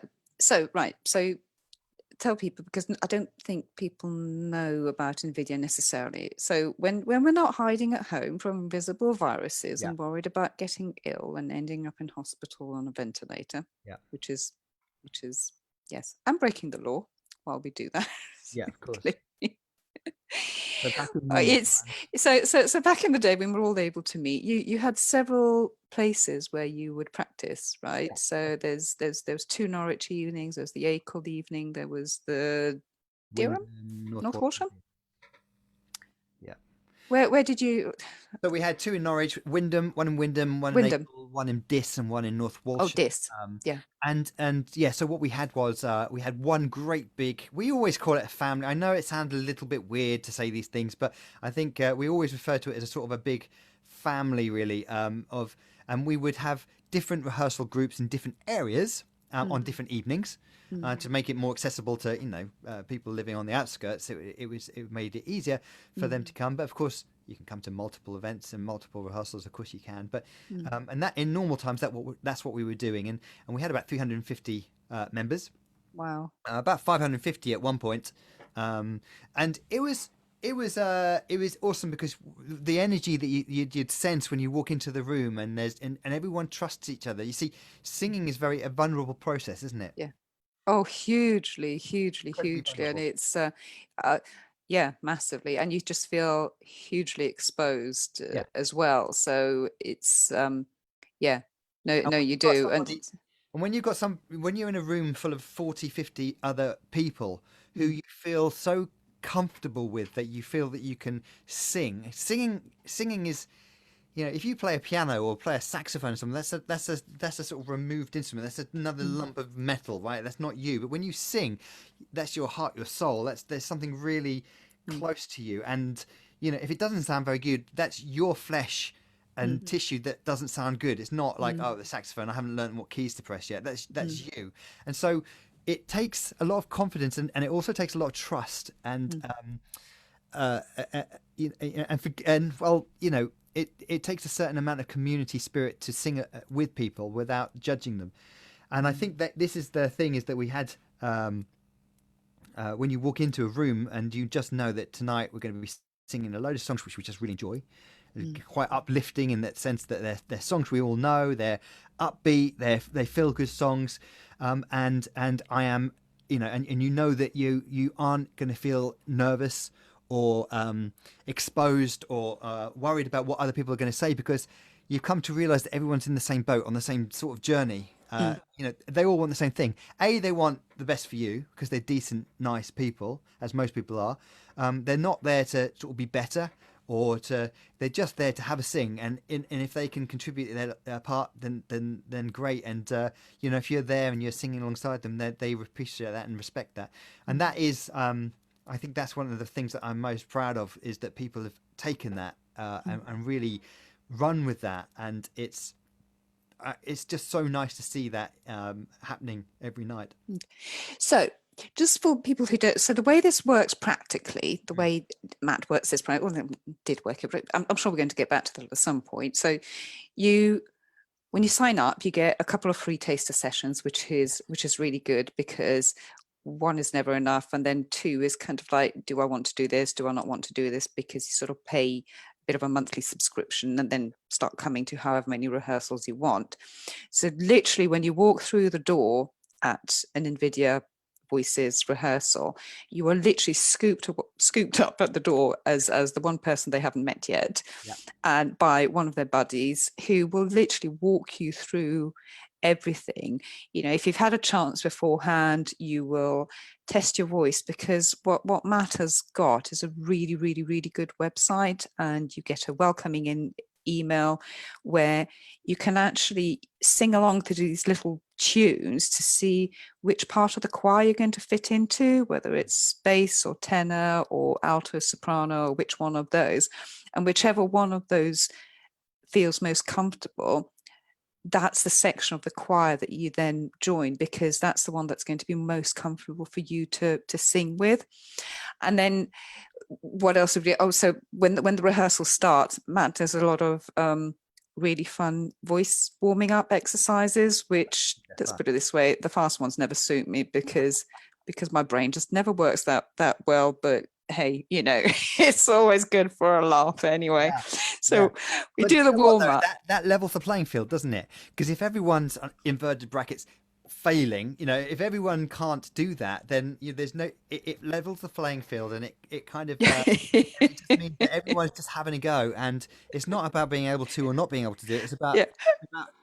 tell people, because I don't think people know about Invidia necessarily. So when we're not hiding at home from invisible viruses and worried about getting ill and ending up in hospital on a ventilator, which is yes, and breaking the law while we do that. Yeah, of course. So back in the day when we were all able to meet, you had several places where you would practice, right? Yeah. So there's 2 Norwich evenings, there's the Acle evening, there was the Derham, North Horsham. Yeah. Where did you? So we had 2 in Norwich, one in Wyndham, one in Wyndham. April, one in Diss, and one in North Oh, Walsham. this. Yeah. And yeah, so what we had was we had one great big. We always call it a family. I know it sounds a little bit weird to say these things, but I think we always refer to it as a sort of a big family, really. And we would have different rehearsal groups in different areas on different evenings. To make it more accessible to people living on the outskirts, it made it easier for them to come. But of course, you can come to multiple events and multiple rehearsals. Of course, you can. But and that in normal times, that's what we were doing, and we had about 350 members. Wow. About 550 at one point, and it was awesome because the energy that you'd sense when you walk into the room, and everyone trusts each other. You see, singing is a vulnerable process, isn't it? Yeah. Oh, hugely, hugely, Incredibly hugely. And vulnerable. it's, yeah, massively. And you just feel hugely exposed Yeah. as well. So it's, yeah, no, And no, when you you've got do. And somebody- And when you're in a room full of 40, 50 other people who you feel so comfortable with that you feel that you can sing. Singing is, if you play a piano or play a saxophone or something, that's a sort of removed instrument. That's another lump of metal, right? That's not you. But when you sing, that's your heart, your soul. There's something really close to you. And if it doesn't sound very good, that's your flesh and tissue that doesn't sound good. It's not like, oh, the saxophone, I haven't learned what keys to press yet. That's you. And so it takes a lot of confidence, and it also takes a lot of trust. And it takes a certain amount of community spirit to sing with people without judging them. And I think that this is the thing, is that we had when you walk into a room and you just know that tonight we're going to be singing a load of songs which we just really enjoy. Quite uplifting in that sense that they're songs we all know, they're upbeat, they feel good songs, and I am, and you know that you aren't going to feel nervous or exposed or worried about what other people are going to say, because you've come to realize that everyone's in the same boat on the same sort of journey. They all want the same thing. They want the best for you because they're decent, nice people, as most people are. They're not there to sort of be better, they're just there to have a sing, and if they can contribute their part, then great. And if you're there and you're singing alongside them, they appreciate that and respect that. And that is, I think that's one of the things that I'm most proud of, is that people have taken that and really run with that. And it's just so nice to see that happening every night. so just for people who don't, so the way this works practically, the way Matt works this, well, it did work, but I'm sure we're going to get back to that at some point. So when you sign up, you get a couple of free taster sessions, which is really good, because one is never enough, and then two is kind of like, do I want to do this? Do I not want to do this? Because you sort of pay a bit of a monthly subscription and then start coming to however many rehearsals you want. So literally, when you walk through the door at an Invidia Voices rehearsal, you are literally scooped up at the door as the one person they haven't met yet, and by one of their buddies who will literally walk you through everything. If you've had a chance beforehand, you will test your voice, because what Matt has got is a really, really, really good website, and you get a welcoming email where you can actually sing along to these little tunes to see which part of the choir you're going to fit into, whether it's bass or tenor or alto soprano, or which one of those, and whichever one of those feels most comfortable, that's the section of the choir that you then join, because that's the one that's going to be most comfortable for you to sing with. And then what else have you? Oh, so when the rehearsal starts, Matt does a lot of really fun voice warming up exercises, which, let's put it this way, the fast ones never suit me because my brain just never works that well. But hey, it's always good for a laugh anyway. So we do the warm up. That levels the playing field, doesn't it? Because if everyone's inverted brackets failing, if everyone can't do that, then there's no, it levels the playing field, and it kind of it just means that everyone's just having a go, and it's not about being able to or not being able to do it. It's about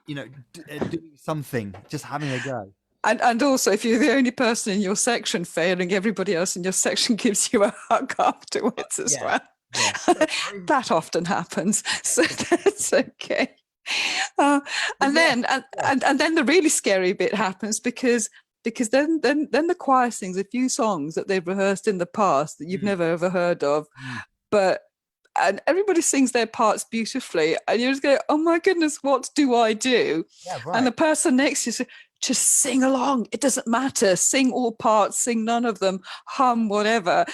doing something, just having a go. And also, if you're the only person in your section failing, everybody else in your section gives you a hug afterwards as well. That often happens, so that's okay. And then the really scary bit happens because then the choir sings a few songs that they've rehearsed in the past that you've never ever heard of, and everybody sings their parts beautifully, and you're just going, oh my goodness, what do I do? And the person next to you says, just sing along, it doesn't matter, sing all parts, sing none of them, hum whatever,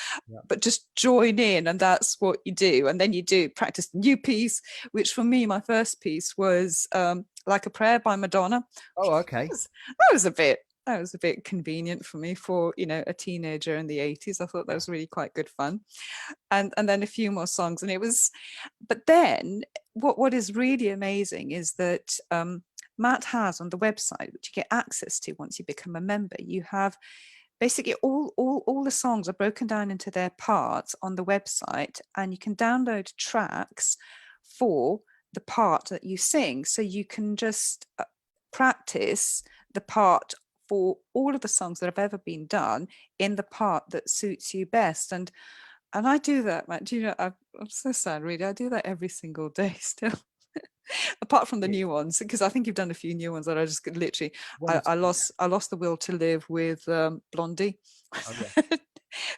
but just join in. And that's what you do. And then you do practice the new piece, which for me, my first piece was Like a Prayer by Madonna. Oh, okay. That was a bit convenient for me for, a teenager in the 80s. I thought that was really quite good fun. And then a few more songs. And but then what is really amazing is that Matt has on the website, which you get access to once you become a member, you have basically all the songs are broken down into their parts on the website, and you can download tracks for the part that you sing. So you can just practice the part for all of the songs that have ever been done in the part that suits you best. And I do that, Matt. Do you know, I'm so sad, really. I do that every single day still. Apart from the new ones, because I think you've done a few new ones that I just literally, I lost the will to live with Blondie.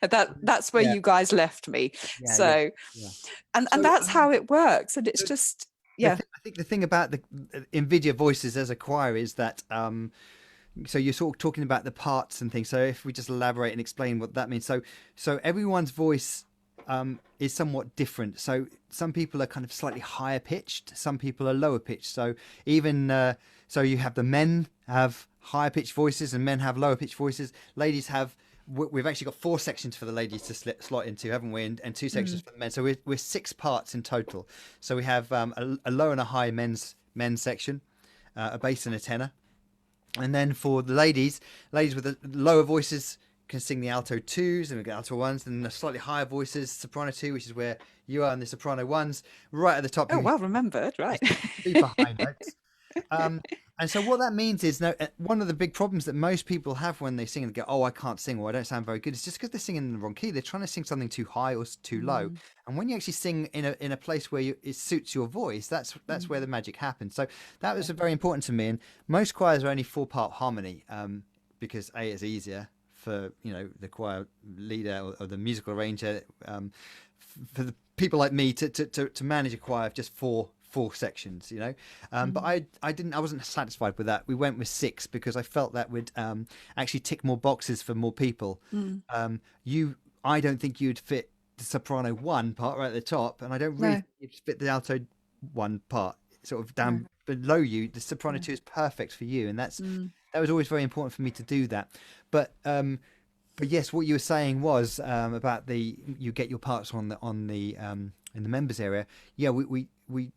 That's where you guys left me. And that's how it works. And it's just, I think the thing about the Invidia voices as a choir is that so you're sort of talking about the parts and things. So if we just elaborate and explain what that means. So everyone's voice is somewhat different. So some people are kind of slightly higher pitched, some people are lower pitched. So even so you have the men have higher pitched voices and men have lower pitched voices. Ladies have, we've actually got 4 sections for the ladies to slot into, haven't we? And 2 sections for the men. So we're 6 parts in total. So we have a low and a high men's section, a bass and a tenor. And then for the ladies with the lower voices can sing the alto 2s, and we get alto 1s, and the slightly higher voices, soprano 2, which is where you are, and the soprano 1s, right at the top. Oh, well remembered, right. Super high notes. And so what that means is, now, one of the big problems that most people have when they sing and go, oh, I can't sing, or I don't sound very good, it's just because they're singing in the wrong key. They're trying to sing something too high or too low. And when you actually sing in a place where it suits your voice, that's where the magic happens. So that was very important to me. And most choirs are only 4-part harmony, because A, it's easier for the choir leader or the musical arranger, for the people like me to manage a choir of just four sections, but I wasn't satisfied with that. We went with 6 because I felt that would actually tick more boxes for more people. I don't think you'd fit the soprano 1 part right at the top, and I don't really think you'd fit the alto 1 part sort of down below you. The soprano 2 is perfect for you, and that was always very important for me to do that. But yes, what you were saying was about you get your parts on the in the members area. Yeah, we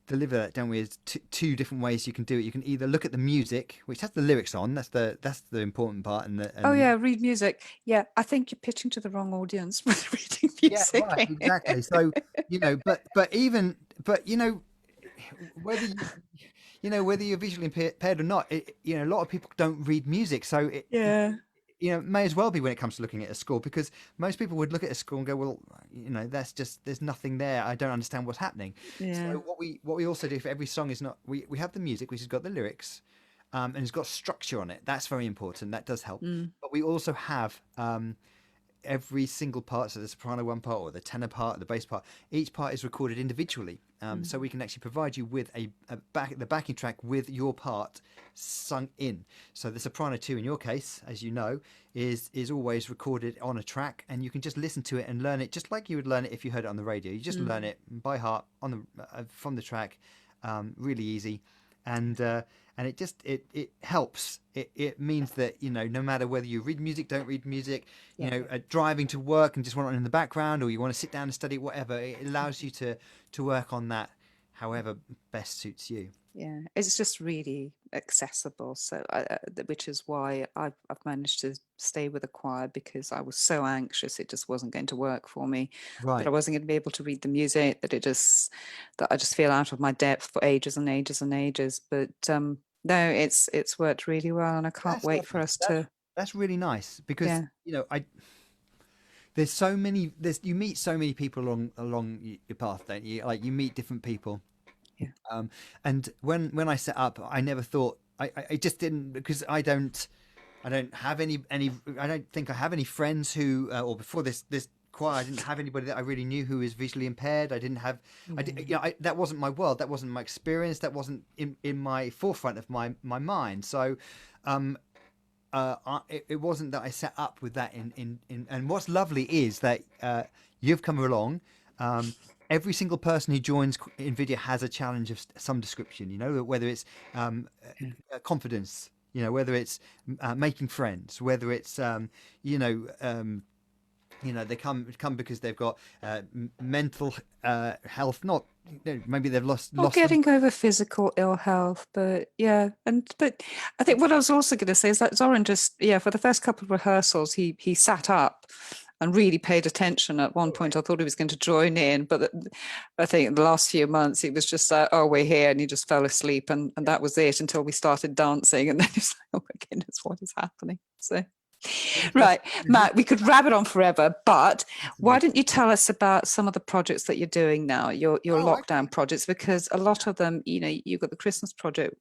deliver that, don't we? There's 2 different ways you can do it. You can either look at the music, which has the lyrics on. That's the important part. Read music. Yeah, I think you're pitching to the wrong audience with reading music. Yeah, right, exactly. So whether you're visually impaired or not, a lot of people don't read music. So it may as well be when it comes to looking at a score, because most people would look at a score and go, well, that's just, there's nothing there. I don't understand what's happening. So what we also do for every song is we have the music, which has got the lyrics, and it's got structure on it. That's very important. That does help. But we also have every single part, so the soprano 1 part or the tenor part, the bass part, each part is recorded individually. So we can actually provide you with the backing track with your part sung in. So the soprano 2 in your case, as you know, is always recorded on a track, and you can just listen to it and learn it just like you would learn it if you heard it on the radio. You just learn it by heart from the track, really easy. And it helps. It means that no matter whether you read music, don't read music, driving to work and just want it in the background, or you want to sit down and study, whatever, it allows you to work on that however best suits you. Yeah, it's just really accessible. So, which is why I've managed to stay with a choir, because I was so anxious it just wasn't going to work for me. Right. That I wasn't going to be able to read the music. That I just feel out of my depth for ages and ages and ages. But no, it's worked really well, and I can't wait for us to. That's really nice, because there's so many. You meet so many people along your path, don't you? Like you meet different people. Yeah. And when I set up, I never thought I just didn't, because I don't have any I don't think I have any friends who or before this choir, I didn't have anybody that I really knew who is visually impaired. I didn't have that wasn't my world, that wasn't my experience, that wasn't in my forefront of my mind. So it wasn't that I set up with that in and what's lovely is that you've come along. Every single person who joins Invidia has a challenge of some description, whether it's confidence, whether it's making friends, whether it's they come because they've got mental health, not maybe they've lost getting over physical ill health, but but I think what I was also going to say is that Zoran just for the first couple of rehearsals he sat up and really paid attention. At one point I thought he was going to join in, but I think in the last few months it was just like, oh, we're here, and he just fell asleep, and that was it until we started dancing, and then it's like, oh my goodness, what is happening? So right, Matt, we could rabbit on forever, but why don't you tell us about some of the projects that you're doing now, your lockdown projects, because a lot of them, you've got the Christmas project,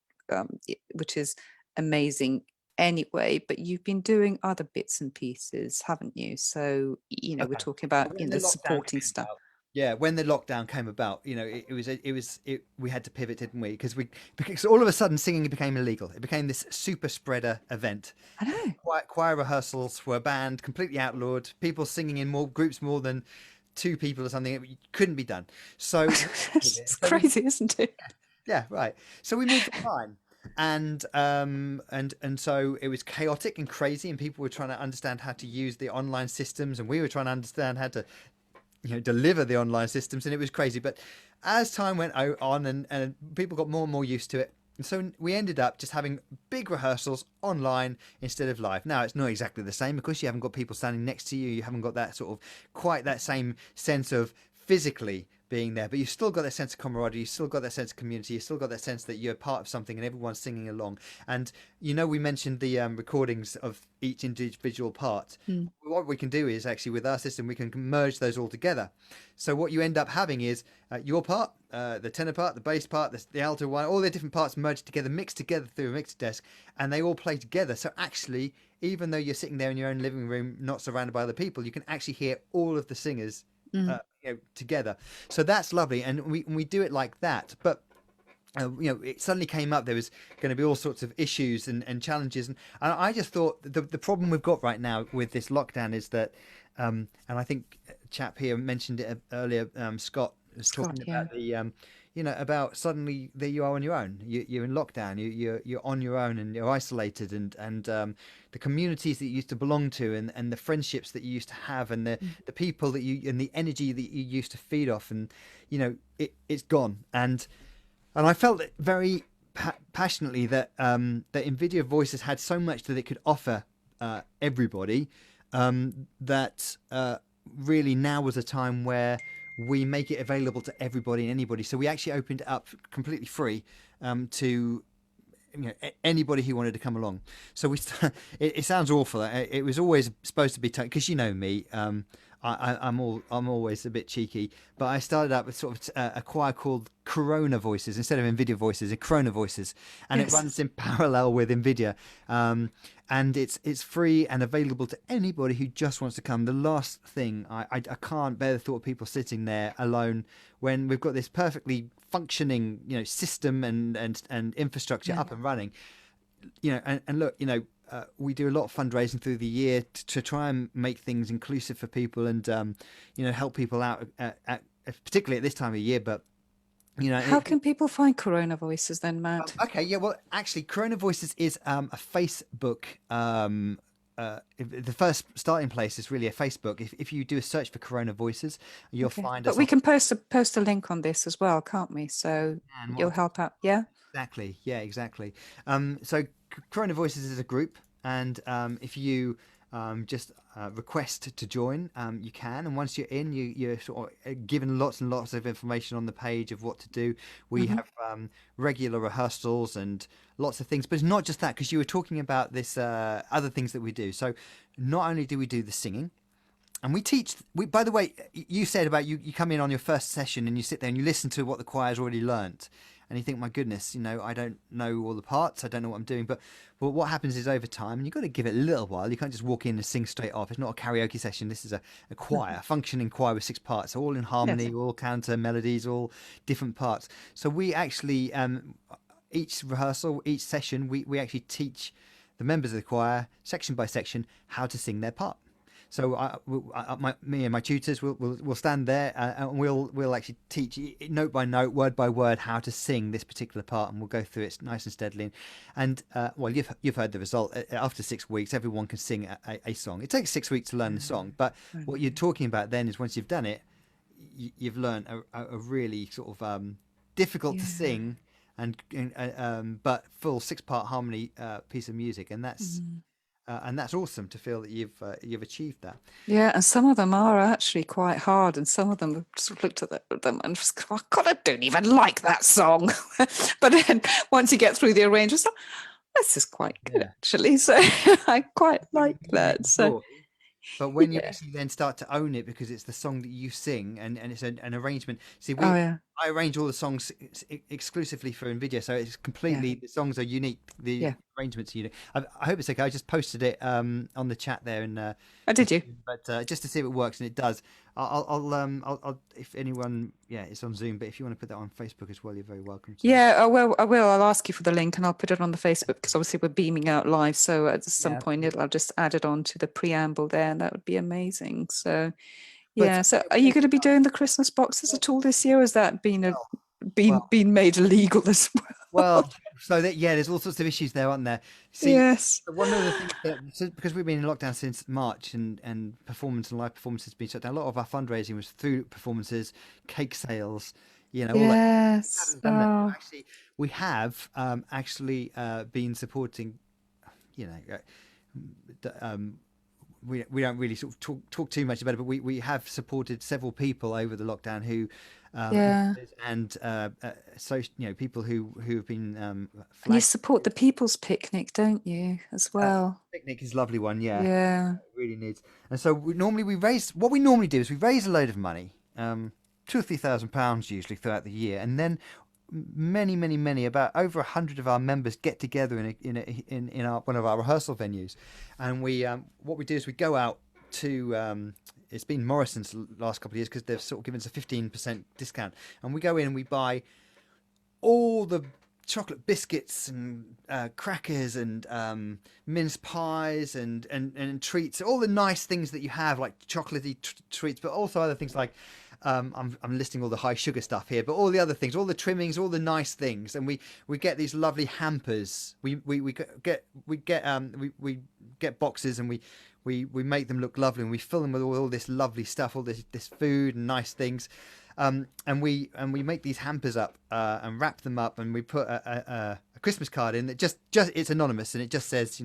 which is amazing anyway, but you've been doing other bits and pieces, haven't you? So, we're talking about, supporting stuff. Yeah, when the lockdown came about, we had to pivot, didn't we? Because all of a sudden singing became illegal. It became this super spreader event. I know. Choir rehearsals were banned, completely outlawed. People singing in groups more than 2 people or something, it couldn't be done. So it's crazy, isn't it? Yeah, right. So we moved online. And so it was chaotic and crazy, and people were trying to understand how to use the online systems, and we were trying to understand how to deliver the online systems, and it was crazy. But as time went on and people got more and more used to it, and so we ended up just having big rehearsals online instead of live. Now it's not exactly the same because you haven't got people standing next to you, you haven't got that sort of quite that same sense of physically being there, but you've still got that sense of camaraderie, you've still got that sense of community, you've still got that sense that you're part of something and everyone's singing along. And we mentioned the recordings of each individual part. What we can do is actually with our system we can merge those all together. So what you end up having is your part, the tenor part, the bass part, the alto one, all the different parts merged together, mixed together through a mixer desk, and they all play together. So actually, even though you're sitting there in your own living room not surrounded by other people, you can actually hear all of the singers together. So that's lovely, and we do it like that. But it suddenly came up there was going to be all sorts of issues and challenges, and I just thought the problem we've got right now with this lockdown is that and I think a chap here mentioned it earlier, Scott was talking about the about suddenly that you are on your own, you're in lockdown, you're on your own and you're isolated, and the communities that you used to belong to and the friendships that you used to have and the people that you and the energy that you used to feed off, and it's gone. And I felt very passionately that that Invidia Voices had so much that it could offer everybody, that really now was a time where we make it available to everybody and anybody. So we actually opened it up completely free to anybody who wanted to come along. So it sounds awful. It was always supposed to be because me, I'm always a bit cheeky, but I started up with sort of a choir called Corona Voices instead of Invidia Voices, Corona Voices, and it runs in parallel with Invidia, and it's free and available to anybody who just wants to come. The last thing, I can't bear the thought of people sitting there alone when we've got this perfectly functioning system and infrastructure up and running, and look, we do a lot of fundraising through the year to try and make things inclusive for people and help people out particularly at this time of year. But how can people find Corona Voices then, Matt? Well actually Corona Voices is a Facebook, the first starting place is really a Facebook. If you do a search for Corona Voices, you'll find us. But we can post a link on this as well, can't we? So you'll help out. Exactly. So Corona Voices is a group, and if you just request to join, you can, and once you're in, you're sort of given lots and lots of information on the page of what to do. We have regular rehearsals and lots of things, but it's not just that, because you were talking about this other things that we do. So not only do we do the singing, and we teach. By the way, you said about you come in on your first session and you sit there and you listen to what the choir's already learnt, and you think, my goodness, I don't know all the parts, I don't know what I'm doing. But what happens is over time, and you've got to give it a little while. You can't just walk in and sing straight off. It's not a karaoke session. This is a choir, a functioning choir with 6 parts, all in harmony, Yes. all counter melodies, all different parts. So we actually, each rehearsal, each session, we actually teach the members of the choir, section by section, how to sing their part. So me and my tutors will stand there and we'll actually teach note by note, word by word, how to sing this particular part, and we'll go through it nice and steadily. And well, you've heard the result. After 6 weeks, everyone can sing a song. It takes 6 weeks to learn the song, but what you're talking about then is once you've done it, you've learned a really sort of difficult to sing but full 6-part harmony piece of music, and that's awesome to feel that you've achieved that. Yeah, and some of them are actually quite hard, and some of them have just looked at them and just, oh God, I don't even like that song. But then once you get through the arrangements, this is quite good actually. So I quite like that. So. But when you actually then start to own it, because it's the song that you sing and it's an arrangement. See, I arrange all the songs exclusively for Invidia, so it's completely the songs are unique. The arrangements are unique. I hope it's okay. I just posted it on the chat there, and did you? But just to see if it works, and it does. I'll if anyone, it's on Zoom, but if you want to put that on Facebook as well, you're very welcome to. Yeah, I will. I'll ask you for the link and I'll put it on the Facebook, because obviously we're beaming out live. So at some point I'll just add it on to the preamble there, and that would be amazing. So so are you going to be doing the Christmas boxes at all this year? Or has that been been made illegal as well? Well, so there's all sorts of issues there, aren't there? See, yes. One of the things because we've been in lockdown since March, and live performance has been shut down. A lot of our fundraising was through performances, cake sales, all that. Actually, we have been supporting, we don't really sort of talk too much about it, but we have supported several people over the lockdown who and so people who have been and you support the People's Picnic, don't you, as well? Picnic is a lovely one. Yeah, it really needs. And so we normally raise a load of money, £2,000 or £3,000 usually throughout the year, and then many about over 100 of our members get together in one of our rehearsal venues, and what we do is we go out to it's been Morrison's the last couple of years, because they've sort of given us a 15% discount, and we go in and we buy all the chocolate biscuits and crackers and mince pies and treats, all the nice things that you have, like chocolatey treats, but also other things like I'm listing all the high sugar stuff here, but all the other things, all the trimmings, all the nice things, and we get these lovely hampers. We get boxes, and we make them look lovely, and we fill them with all this lovely stuff, all this food and nice things, and we make these hampers up and wrap them up, and we put a Christmas card in that just it's anonymous, and it just says,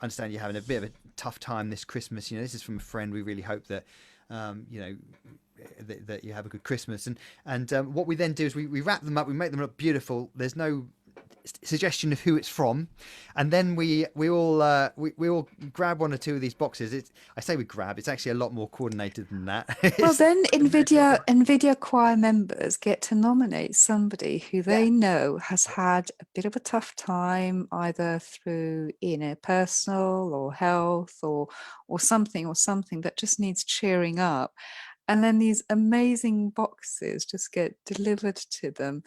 understand you're having a bit of a tough time this Christmas. This is from a friend. We really hope that that you have a good Christmas, and what we then do is we wrap them up, we make them look beautiful. There's no suggestion of who it's from, and then we all grab one or two of these boxes. I say we grab, it's actually a lot more coordinated than that. Well, then Invidia choir members get to nominate somebody who they know has had a bit of a tough time, either through personal or health or something that just needs cheering up, and then these amazing boxes just get delivered to them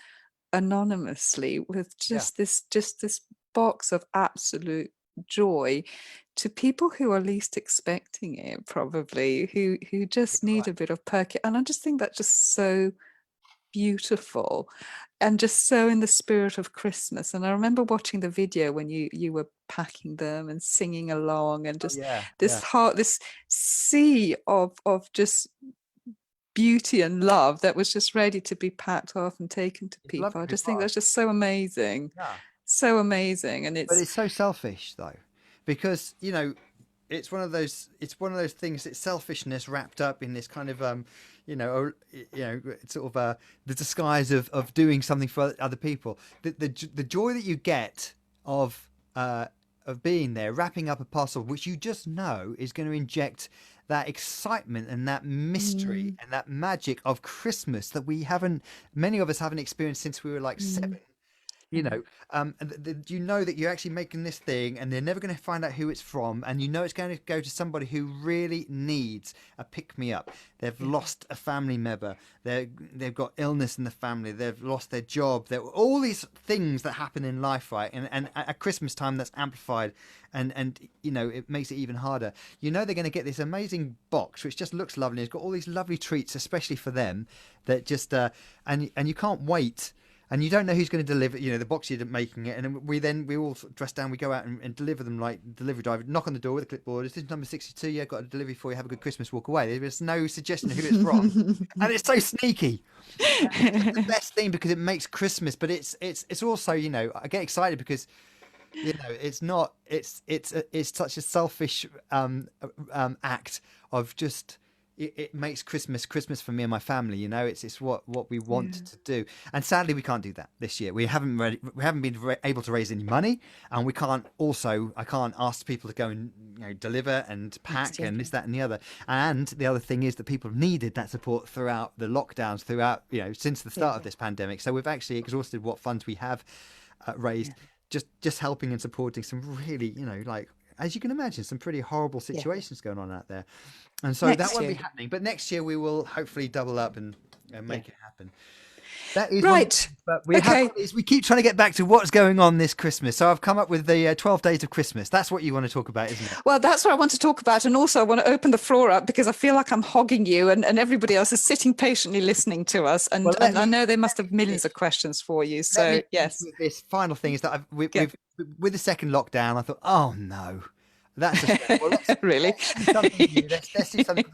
anonymously with just this box of absolute joy to people who are least expecting it, probably, who just need a bit of perk. And I just think that's just so beautiful and just so in the spirit of Christmas. And I remember watching the video when you were packing them and singing along, and just this sea of just beauty and love that was just ready to be packed off and taken to people. I just think that's just so amazing. So amazing. And but it's so selfish though, because it's one of those things, it's selfishness wrapped up in this kind of sort of the disguise of doing something for other people. The joy that you get of being there, wrapping up a parcel which you just know is going to inject that excitement and that mystery and that magic of Christmas that many of us haven't experienced since we were like 7. You know, you know that you're actually making this thing and they're never going to find out who it's from, and you know it's going to go to somebody who really needs a pick-me-up. They've lost a family member, they've got illness in the family, they've lost their job, there all these things that happen in life, right? And at Christmas time that's amplified, and you know, it makes it even harder. You know they're going to get this amazing box which just looks lovely, it's got all these lovely treats especially for them, that just and you can't wait. And you don't know who's going to deliver, you know, the box you're making it. And we all dress down, we go out and deliver them, like delivery driver, knock on the door with a clipboard. This is number 62. Yeah, got a delivery for you. Have a good Christmas. Walk away. There's no suggestion of who it's from. And it's so sneaky. It's the best thing because it makes Christmas. But it's also, you know, I get excited because, you know, it's such a selfish act of just, it makes Christmas for me and my family. You know, it's what we want to do, and sadly we can't do that this year. We haven't been able to raise any money, and I can't ask people to go and, you know, deliver and pack and this, that, and the other. And the other thing is that people have needed that support throughout the lockdowns, throughout, you know, since the start of this pandemic. So we've actually exhausted what funds we have raised, just helping and supporting some really, you know, like, as you can imagine, some pretty horrible situations going on out there. And so that won't be happening. But next year we will hopefully double up and make it happen. That is right. But we keep trying to get back to what's going on this Christmas. So I've come up with the 12 days of Christmas. That's what you want to talk about, isn't it? Well, that's what I want to talk about. And also I want to open the floor up because I feel like I'm hogging you and everybody else is sitting patiently listening to us. And, I know they must have millions of questions for you. So, yes. This final thing is that with the second lockdown, I thought, oh, no. That's really something new. Let's do something.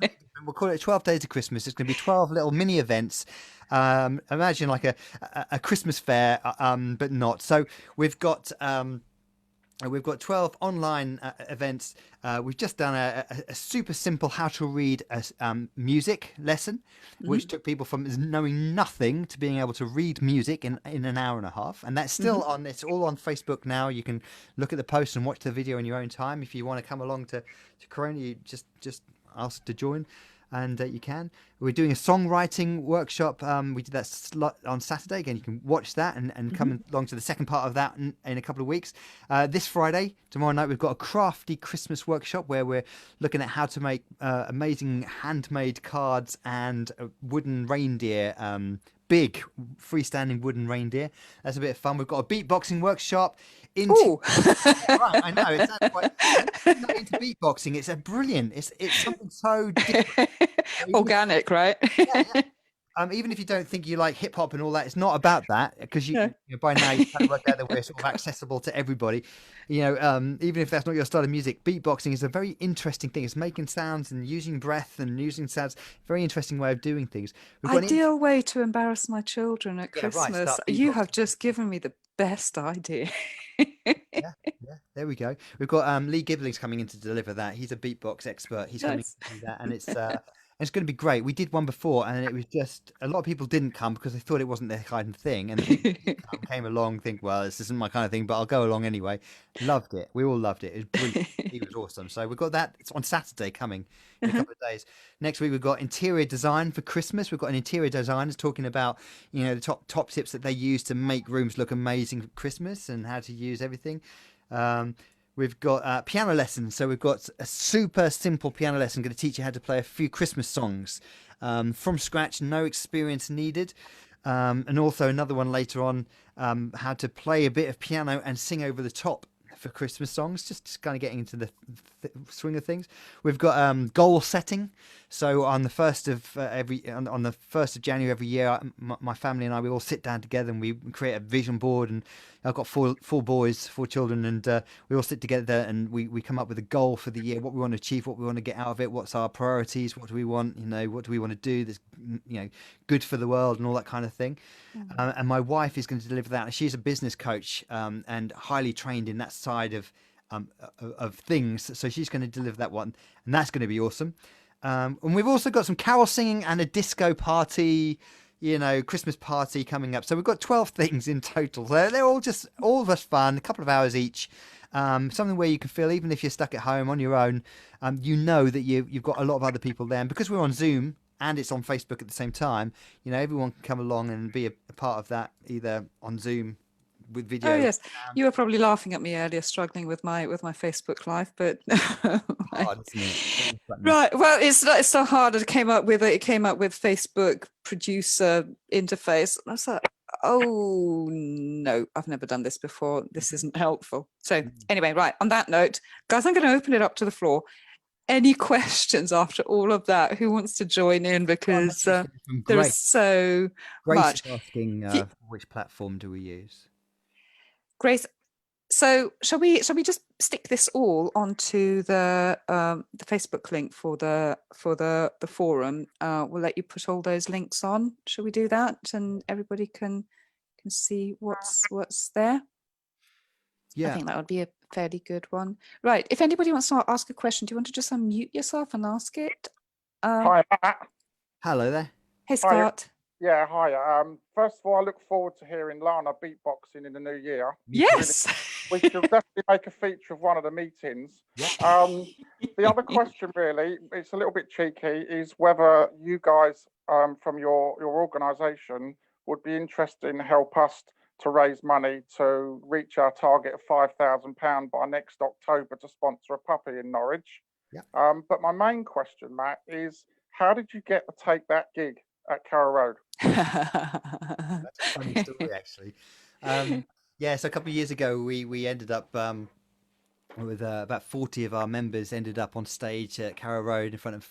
We'll call it 12 days of Christmas. It's going to be 12 little mini events. Imagine like a Christmas fair, but not. So we've got 12 online events. We've just done a super simple how to read a music lesson, which took people from knowing nothing to being able to read music in an hour and a half. And that's still on. It's all on Facebook now. You can look at the post and watch the video in your own time. If you want to come along to Corona, you just ask to join. And you can. We're doing a songwriting workshop. We did that on Saturday. Again, you can watch that and come along to the second part of that in a couple of weeks. This Friday, tomorrow night, we've got a crafty Christmas workshop where we're looking at how to make amazing handmade cards and wooden reindeer, big freestanding wooden reindeer. That's a bit of fun. We've got a beatboxing workshop. Right, I know. It's not into beatboxing. It's brilliant. It's something so different. Organic, right? Yeah. Even if you don't think you like hip hop and all that, it's not about that because you know, by now you kind of work out that we're sort of accessible to everybody. You know, even if that's not your style of music, beatboxing is a very interesting thing. It's making sounds and using breath and using sounds. Very interesting way of doing things. Ideal way to embarrass my children at Christmas. Right, you have just given me the best idea. yeah, there we go. We've got Lee Gibling's coming in to deliver that. He's a beatbox expert. He's coming to do that, and it's going to be great. We did one before, and it was just a lot of people didn't come because they thought it wasn't their kind of thing, and the people who came along think, well, this isn't my kind of thing, but I'll go along anyway. Loved it. We all loved it. It was brilliant. He was awesome. So we've got that. It's on Saturday coming in a couple of days. Next week we've got interior design for Christmas. We've got an interior designer talking about, you know, the top tips that they use to make rooms look amazing for Christmas and how to use everything. We've got piano lessons. So we've got a super simple piano lesson going to teach you how to play a few Christmas songs from scratch, no experience needed. And also another one later on, how to play a bit of piano and sing over the top for Christmas songs, just kind of getting into the swing of things. We've got goal setting. So on the 1st of on the 1st of January every year, my family and I, we all sit down together and we create a vision board. And I've got four boys, 4 children, and we all sit together and we come up with a goal for the year, what we want to achieve, what we want to get out of it, what's our priorities, what do we want, you know, what do we want to do that's, you know, good for the world and all that kind of thing. And my wife is going to deliver that. She's a business coach and highly trained in that side of things. So she's going to deliver that one, and that's going to be awesome. And we've also got some carol singing and a disco party, you know, Christmas party coming up. So we've got 12 things in total. They're all of us fun, a couple of hours each. something where you can feel, even if you're stuck at home on your own, you know that you've got a lot of other people there. And because we're on Zoom and it's on Facebook at the same time, you know, everyone can come along and be a part of that, either on Zoom with video. Oh yes, you were probably laughing at me earlier, struggling with my Facebook Live, but Hard, isn't it? right. Well, it's so hard. It came up with Facebook producer interface. And I was like, oh no, I've never done this before. This isn't helpful. So anyway, right. On that note, guys, I'm going to open it up to the floor. Any questions after all of that? Who wants to join in? Because there's so much. Asking which platform do we use? Grace, so shall we just stick this all onto the Facebook link for the forum? We'll let you put all those links on. Shall we do that, and everybody can see what's there? Yeah, I think that would be a fairly good one. Right. If anybody wants to ask a question, do you want to just unmute yourself and ask it? Hi, Matt. hello there. Hey, Scott. Yeah, hi. First of all, I look forward to hearing Lana beatboxing in the new year. Yes. We should definitely make a feature of one of the meetings. The other question, really, it's a little bit cheeky, is whether you guys from your organisation would be interested in help us to raise money to reach our target of £5,000 by next October to sponsor a puppy in Norwich. Yeah. But my main question, Matt, is how did you get to take that gig at Carrow Road? That's a funny story, actually. Yeah, so a couple of years ago, we ended up with about 40 of our members ended up on stage at Carrow Road in front of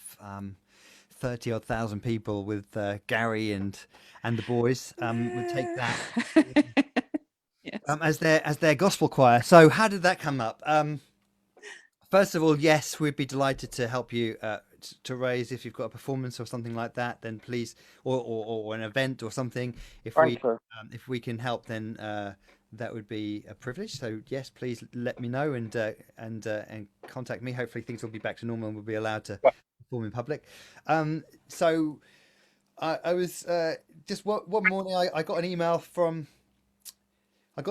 30-odd thousand people with Gary and the boys. Would take that Yes. as their gospel choir. So how did that come up? First of all, yes, we'd be delighted to help you to raise, if you've got a performance or something like that, then please, or an event or something. If we can help, then that would be a privilege. So yes, please let me know and contact me. Hopefully things will be back to normal and we'll be allowed to perform in public. So I was just one morning I got an email from the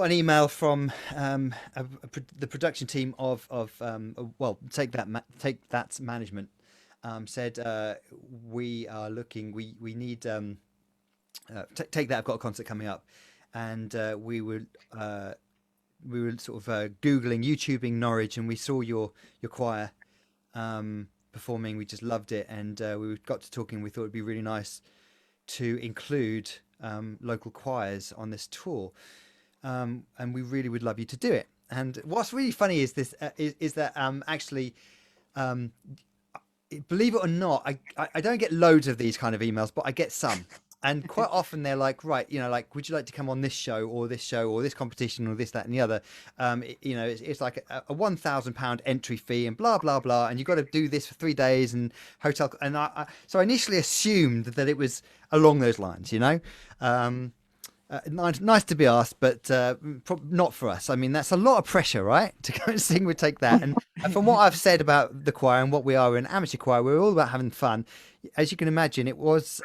production team of Take That's Management. Said we are looking. We need Take That. I've got a concert coming up, and we were sort of googling, YouTubing Norwich, and we saw your choir performing. We just loved it, and we got to talking. We thought it'd be really nice to include local choirs on this tour. And we really would love you to do it. And what's really funny is this is that actually, believe it or not, I don't get loads of these kind of emails, but I get some. And quite often they're like, right, you know, like, would you like to come on this show or this competition or this, that, and the other? It's like a £1,000 entry fee and blah, blah, blah. And you've got to do this for 3 days and hotel. And so I initially assumed that it was along those lines, you know. Nice to be asked, but not for us. I mean, that's a lot of pressure, right? To go and sing with Take That. And from what I've said about the choir and what we are, an amateur choir, we're all about having fun. As you can imagine, it was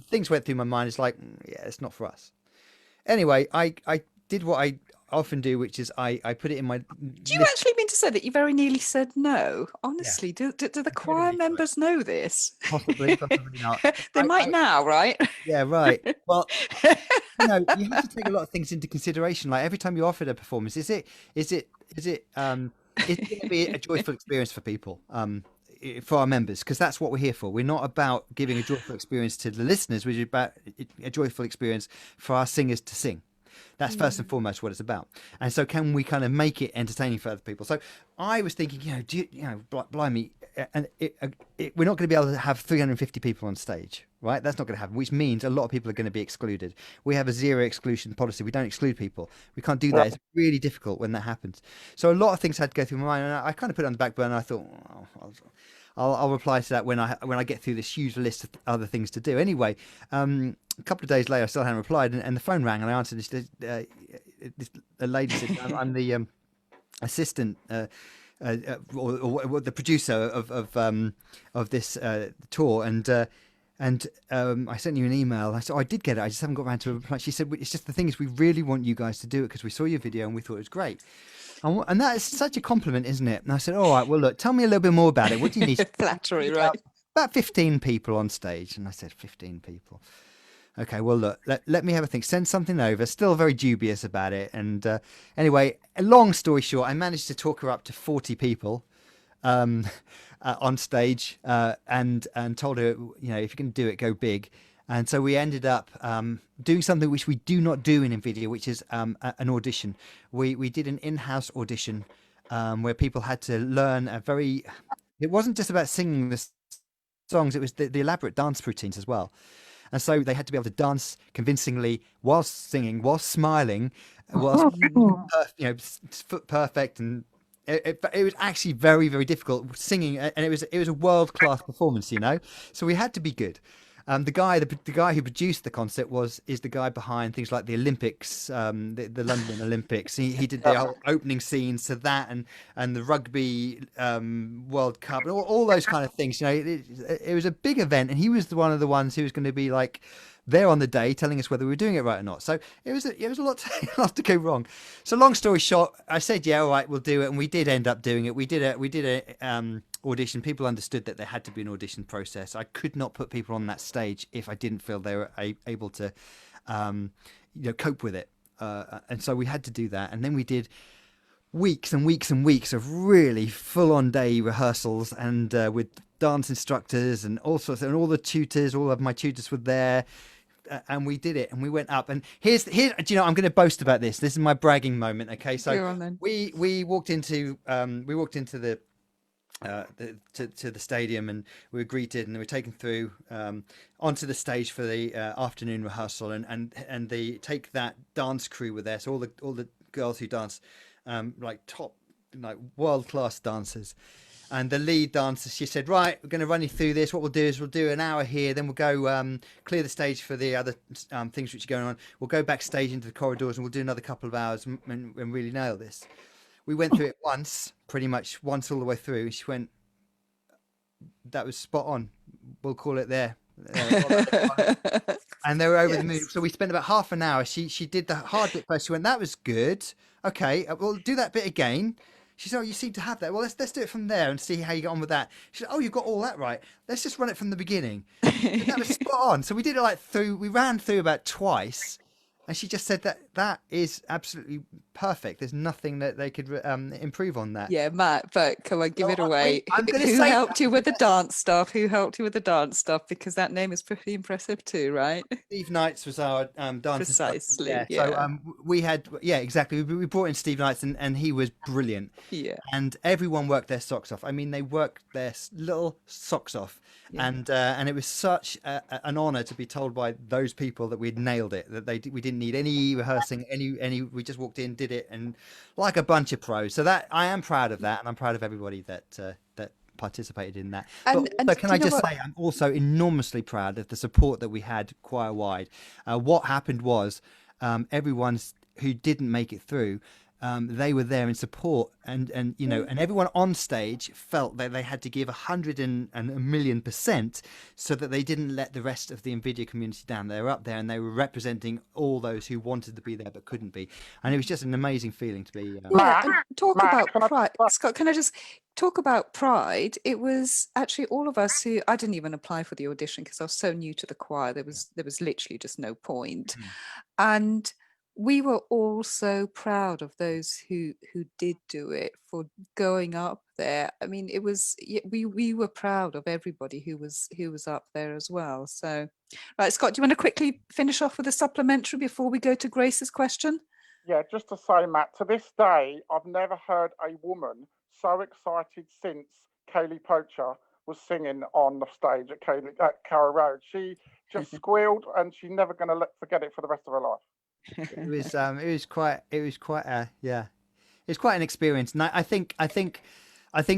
things went through my mind. It's like, yeah, it's not for us. Anyway, I did what I often do, which is I put it in my. Do you actually mean to say that you very nearly said no? Honestly, do the choir members know this? Possibly not. They might now, right? Yeah, right. Well, you have to take a lot of things into consideration. Like every time you offered a performance, is it going to be a joyful experience for people, for our members? Because that's what we're here for. We're not about giving a joyful experience to the listeners. We're about a joyful experience for our singers to sing. That's first and foremost what it's about. And so can we kind of make it entertaining for other people? So I was thinking, blimey, and we're not going to be able to have 350 people on stage, right? That's not going to happen, which means a lot of people are going to be excluded. We have a zero exclusion policy. We don't exclude people. We can't do that. It's really difficult when that happens. So a lot of things had to go through my mind, and I kind of put it on the back burner. I thought, I'll reply to that when I get through this huge list of other things to do. Anyway, a couple of days later, I still hadn't replied, and the phone rang, and I answered. A lady said, "I'm the assistant or the producer of this tour," and And I sent you an email. I said, oh, I did get it. I just haven't got around to a reply. She said, it's just the thing is, we really want you guys to do it because we saw your video and we thought it was great. And that is such a compliment, isn't it? And I said, all right, well, look, tell me a little bit more about it. What do you need? Flattery, right? About 15 people on stage. And I said, 15 people. Okay, well, look, let me have a think. Send something over. Still very dubious about it. And anyway, a long story short, I managed to talk her up to 40 people on stage and told her, you know, if you can do it, go big. And so we ended up doing something which we do not do in Invidia, which is an audition. We did an in-house audition where people had to learn it wasn't just about singing the songs, it was the elaborate dance routines as well. And so they had to be able to dance convincingly whilst singing, whilst smiling, whilst foot perfect, and it was actually very, very difficult singing, and it was a world-class performance, you know. So we had to be good. The guy who produced the concert is the guy behind things like the Olympics, the London Olympics. He did the whole opening scenes to that, and the rugby World Cup, and all those kind of things. You know, it was a big event, and he was one of the ones who was going to be like there on the day, telling us whether we were doing it right or not. So it was a lot to go wrong. So long story short, I said, yeah, all right, we'll do it, and we did end up doing it. We did a audition. People understood that there had to be an audition process. I could not put people on that stage if I didn't feel they were able to cope with it, and so we had to do that. And then we did weeks and weeks and weeks of really full-on day rehearsals, and with dance instructors and all sorts, and all the tutors, all of my tutors were there, and we did it, and we went up. And here's do you know, I'm going to boast about this. This is my bragging moment. Okay, so we walked into the to the stadium, and we were greeted, and we were taken through onto the stage for the afternoon rehearsal, and the Take That dance crew were there. So all the girls who dance like top, like world-class dancers. And the lead dancer, she said, right, we're going to run you through this. What we'll do is we'll do an hour here, then we'll go clear the stage for the other things which are going on. We'll go backstage into the corridors, and we'll do another couple of hours and really nail this. We went through it pretty much once all the way through. And she went, that was spot on. We'll call it there. And they were over the moon. So we spent about half an hour. She did the hard bit first. She went, that was good. Okay, we'll do that bit again. She said, oh, you seem to have that. Well, let's do it from there and see how you get on with that. She said, oh, you've got all that right. Let's just run it from the beginning. And that was spot on. So we did it we ran through about twice. And she just said that is absolutely perfect. There's nothing that they could improve on that. Yeah, Matt, but come on, give it away. Who helped you with the dance stuff? Who helped you with the dance stuff? Because that name is pretty impressive too, right? Steve Knights was our dancer. Precisely, yeah. yeah. So we had, exactly. We brought in Steve Knights, and he was brilliant. Yeah. And everyone worked their socks off. I mean, they worked their little socks off. Yeah. And it was such an honor to be told by those people that we'd nailed it, that we didn't need any rehearsing, any we just walked in, did it, and like a bunch of pros. So that I am proud of that, and I'm proud of everybody that participated in that. But can I just say, I'm also enormously proud of the support that we had choir wide. What happened was everyone who didn't make it through, they were there in support, and everyone on stage felt that they had to give 1,000,000% so that they didn't let the rest of the Invidia community down. They were up there, and they were representing all those who wanted to be there but couldn't be, and it was just an amazing feeling to be. About pride, Scott. Can I just talk about pride? It was actually all of us who I didn't even apply for the audition because I was so new to the choir. There was literally just no point, and we were all so proud of those who did do it, for going up there. I mean, it was we were proud of everybody who was up there as well. So, right, Scott, do you want to quickly finish off with a supplementary before we go to Grace's question? Yeah, just to say, Matt, to this day, I've never heard a woman so excited since Kaylee Poacher was singing on the stage at Carrow Road. She just squealed, and she's never going to forget it for the rest of her life. It was quite an experience, and I think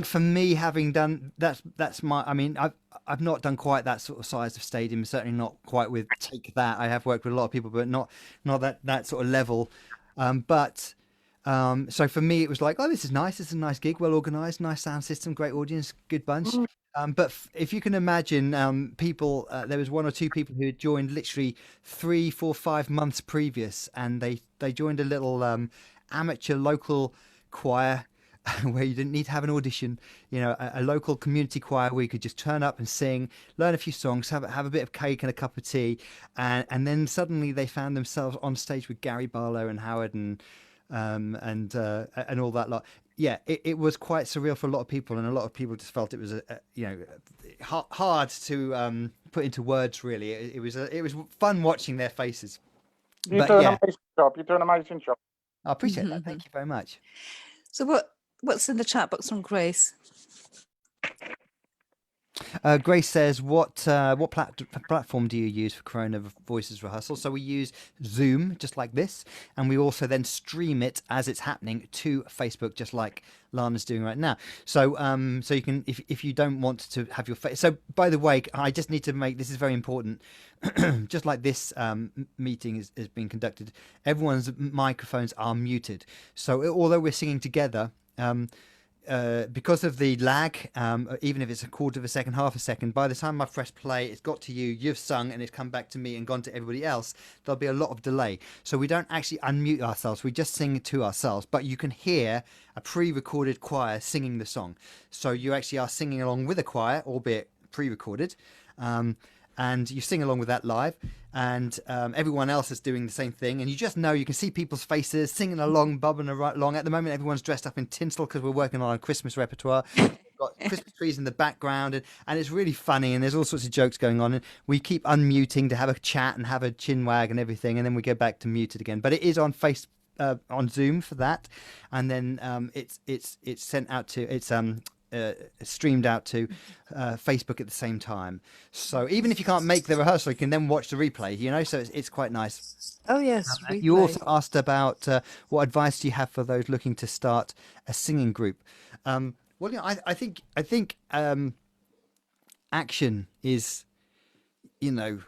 for me, having done that's my, I mean, I've not done quite that sort of size of stadium, certainly not quite with Take That. I have worked with a lot of people, but not that sort of level. So for me, it was like, oh, this is nice. It's a nice gig, well organized, nice sound system, great audience, good bunch. But if you can imagine, people, there was one or two people who had joined literally 3, 4, 5 months previous, and they joined a little amateur local choir where you didn't need to have an audition. You know, a local community choir where you could just turn up and sing, learn a few songs, have a bit of cake and a cup of tea, and then suddenly they found themselves on stage with Gary Barlow and Howard and all that lot. Yeah, it was quite surreal for a lot of people, and a lot of people just felt it was hard to put into words. Really, it was fun watching their faces. You do an amazing job. You do an amazing job. I appreciate that. Thank you very much. So what's in the chat box from Grace? Grace says, what platform do you use for Corona Voices rehearsal? So we use Zoom, just like this, and we also then stream it as it's happening to Facebook, just like Lana's doing right now. So so you can, if you don't want to have your face. So by the way, I just need to make this is very important. Just like this meeting is being conducted, everyone's microphones are muted. So although we're singing together, because of the lag, even if it's a quarter of a second, half a second, by the time I've pressed play, it's got to you, you've sung, and it's come back to me and gone to everybody else, there'll be a lot of delay. So we don't actually unmute ourselves, we just sing to ourselves, but you can hear a pre-recorded choir singing the song. So you actually are singing along with a choir, albeit pre-recorded, and you sing along with that live, and everyone else is doing the same thing, and you just know, you can see people's faces singing along, bubbling along. At the moment everyone's dressed up in tinsel because we're working on a Christmas repertoire. We've got Christmas trees in the background, and it's really funny, and there's all sorts of jokes going on, and we keep unmuting to have a chat and have a chin wag and everything, and then we go back to muted again. But it is on on Zoom for that, and then it's sent out to streamed out to Facebook at the same time. So even if you can't make the rehearsal, you can then watch the replay, you know, so it's quite nice. Oh yes, You also asked about what advice do you have for those looking to start a singing group. Well, you know, I think action is, you know,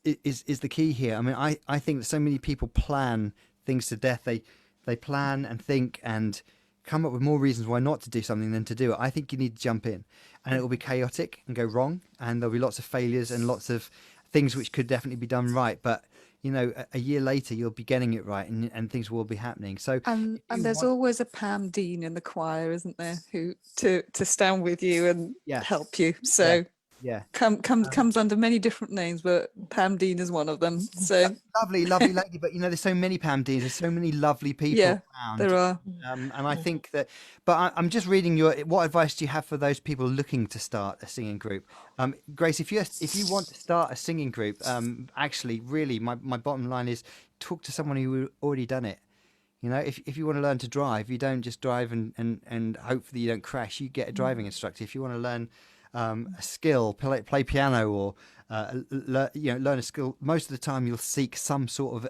is the key here. I mean, I think that so many people plan things to death. They plan and think and come up with more reasons why not to do something than to do it. I think you need to jump in, and it will be chaotic and go wrong, and there'll be lots of failures and lots of things which could definitely be done right. But you know, a year later you'll be getting it right, and things will be happening. So and there's always a Pam Dean in the choir, isn't there, who to stand with you and help you. So yeah, comes under many different names, but Pam Dean is one of them. So lovely lady. But you know, there's so many Pam Deans, there's so many lovely people around. There are. And I think that, but I'm just reading what advice do you have for those people looking to start a singing group? Grace, if you want to start a singing group, actually really my bottom line is talk to someone who already done it. You know, if you want to learn to drive, you don't just drive and hopefully you don't crash. You get a driving instructor. If you want to learn a skill, play piano, or learn a skill, most of the time you'll seek some sort of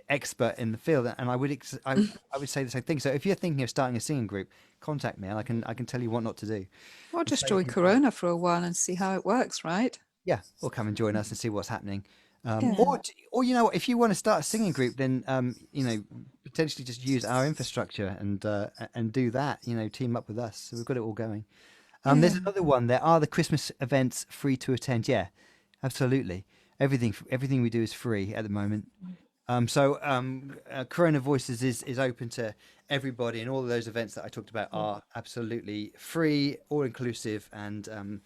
expert in the field, and I would say the same thing. So if you're thinking of starting a singing group, contact me, and I can tell you what not to do. Or just join Corona for a while and see how it works, right? Yeah, or come and join us and see what's happening. Or you know, if you want to start a singing group, then you know, potentially just use our infrastructure and do that. You know, team up with us. So we've got it all going. There's another one. There are the Christmas events free to attend. Yeah, absolutely. Everything we do is free at the moment. So Corona Voices is open to everybody, and all of those events that I talked about are absolutely free, all inclusive, and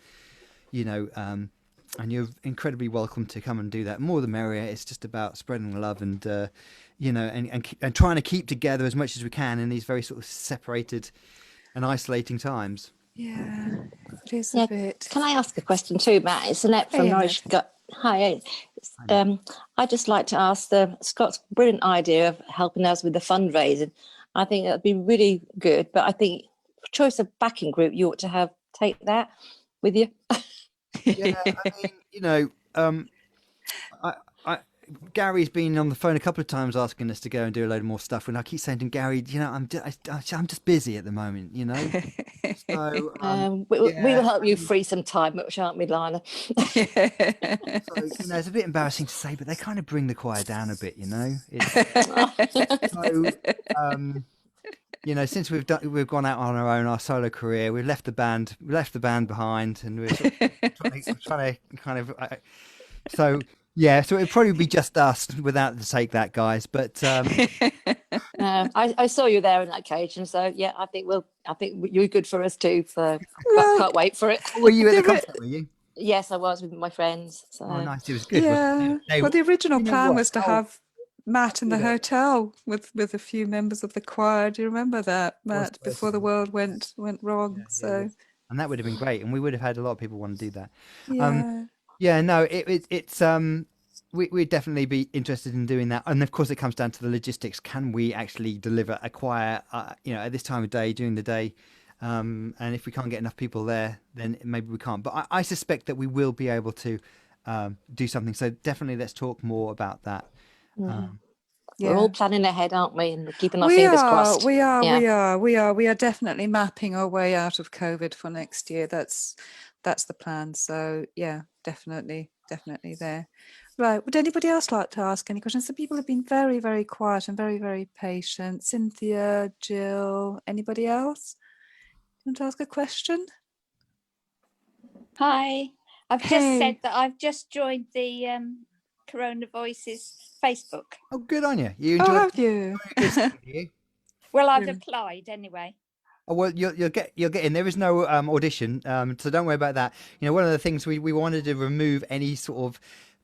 you know, and you're incredibly welcome to come and do that. More the merrier. It's just about spreading the love and you know, and trying to keep together as much as we can in these very sort of separated and isolating times. Yeah, it is a bit. Can I ask a question too, Matt? It's Annette from Norwich. Hi. I'd just like to ask Scott's brilliant idea of helping us with the fundraising. I think that'd be really good, but I think choice of backing group, you ought to take that with you. Yeah, I mean, you know, Gary's been on the phone a couple of times asking us to go and do a load of more stuff, and I keep saying to Gary, you know, I'm just busy at the moment, you know. So we will help you free some time, shan't we, Lana? So, you know, it's a bit embarrassing to say, but they kind of bring the choir down a bit, you know. you know, since we've gone out on our solo career, we've left the band behind, and we're sort of trying to kind of. So yeah, so it'd probably be just us without the Take That guys, but. I saw you there on that occasion, so yeah, I think you're good for us too. So Well, can't wait for it. Were you at the concert? Were you? Yes, I was with my friends. So. Oh, nice. It was good. Yeah. Well, the original plan was to have Matt in the you know- hotel with a few members of the choir. Do you remember that, Matt? Was Before the world went wrong. Yeah, So and that would have been great, and we would have had a lot of people want to do that. yeah. Yeah, no, it's we'd definitely be interested in doing that, and of course it comes down to the logistics. Can we actually deliver a choir, you know, at this time of day during the day? And if we can't get enough people there, then maybe we can't. But I suspect that we will be able to do something. So definitely, let's talk more about that. We're all planning ahead, aren't we? And we're keeping our We fingers are, crossed. we are, Yeah. we are definitely mapping our way out of COVID for next year. That's the plan. So yeah, definitely there. Right. Would anybody else like to ask any questions? Some people have been very, very quiet and very, very patient. Cynthia, Jill, anybody else? Do you want to ask a question? Hi, I've just Hey. said that I've just joined the Corona Voices Facebook. Oh, good on you! You Oh, enjoyed have you? it? Well, I've Brilliant. applied anyway. Oh, well, you'll get in. There is no audition, so don't worry about that. You know, one of the things we wanted to remove any sort of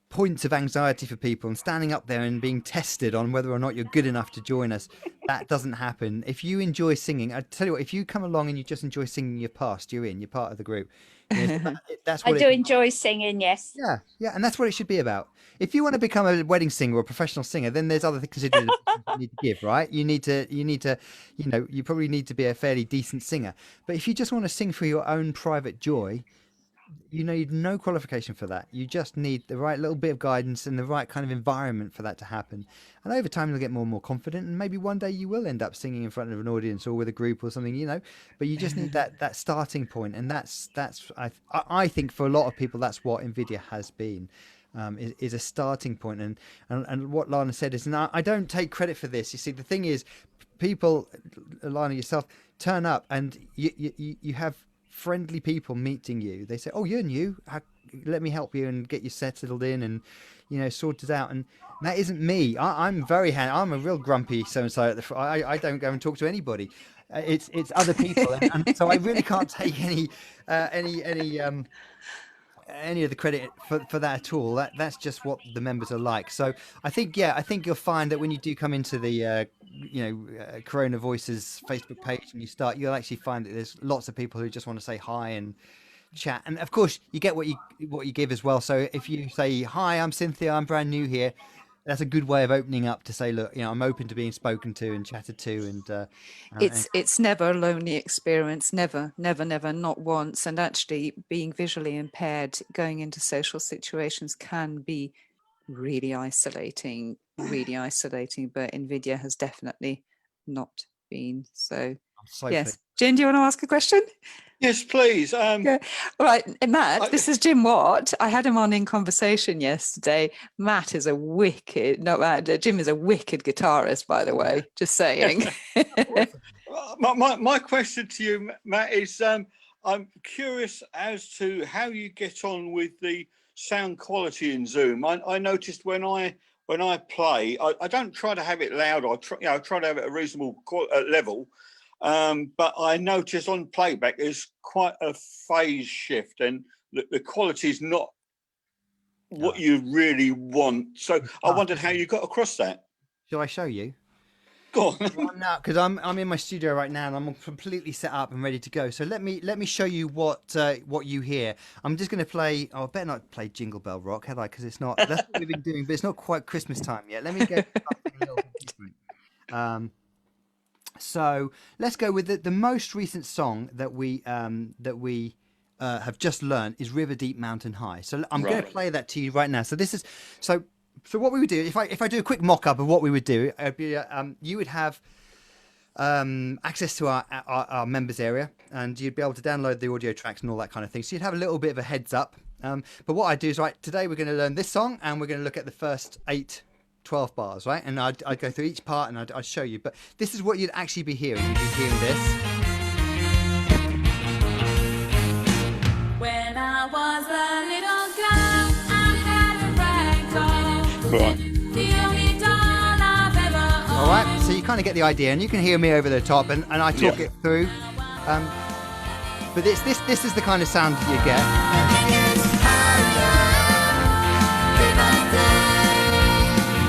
points of anxiety for people, and standing up there and being tested on whether or not you're good enough to join us. That doesn't happen. If you enjoy singing, I tell you what, if you come along and you just enjoy singing your past, you're part of the group. You know, so that's I what do enjoy singing, yes. Yeah, and that's what it should be about. If you want to become a wedding singer or a professional singer, then there's other considerations you need to give, right? You need to, you know, you probably need to be a fairly decent singer. But if you just want to sing for your own private joy, you need no qualification for that. You just need the right little bit of guidance and the right kind of environment for that to happen. And over time, you'll get more and more confident, and maybe one day you will end up singing in front of an audience or with a group or something, you know. But you just need that starting point, and that's I think for a lot of people that's what Invidia has been. Is a starting point, and what Lana said is, and I don't take credit for this. You see, the thing is, people, Lana yourself, turn up and you have friendly people meeting you. They say, "Oh, you're new. Let me help you and get you settled in and, you know, sorted out." And that isn't me. I'm very I'm a real grumpy so and so at the front. I don't go and talk to anybody. It's other people, and so I really can't take any of the credit for that at all. That's just what the members are like. So I think you'll find that when you do come into the Corona Voices Facebook page and you'll actually find that there's lots of people who just want to say hi and chat. And of course you get what you give as well. So if you say, "Hi, I'm Cynthia, I'm brand new here," that's a good way of opening up to say, "Look, you know, I'm open to being spoken to and chatted to." And It's never a lonely experience, never, not once. And actually being visually impaired, going into social situations can be really isolating. But Invidia has definitely not been. So yes. pleased. Jim, do you want to ask a question? Yes, please. Yeah. All right, Matt, this is Jim Watt. I had him on in conversation yesterday. Jim is a wicked guitarist, by the way, just saying. My question to you, Matt, is I'm curious as to how you get on with the sound quality in Zoom. I noticed when I play, I don't try to have it loud. I try to have it at a reasonable level. But I noticed on playback there's quite a phase shift, and the quality is not what you really want. So I wondered how you got across that. Shall I show you? Go on. Because I'm in my studio right now and I'm completely set up and ready to go. So let me show you what you hear. I'm just going to play. Oh, I better not play Jingle Bell Rock, had I? Because it's not. That's what we've been doing, but it's not quite Christmas time yet. Let me go something a little bit different. So let's go with the most recent song that we have just learned is River Deep Mountain High. So I'm going to play that to you right now. So this is so what we would do if I do a quick mock-up of what we would do, it'd be you would have access to our members area, and you'd be able to download the audio tracks and all that kind of thing. So you'd have a little bit of a heads up. But what I do is, right, today we're going to learn this song and we're going to look at the first 8 12 bars, right? And I'd go through each part and I'd show you. But this is what you'd actually be hearing. You'd be hearing this. When I was a little girl, I had a rag doll. Right. The only doll I've ever owned. All right, so you kind of get the idea, and you can hear me over the top, and I talk it through. But this is the kind of sound that you get.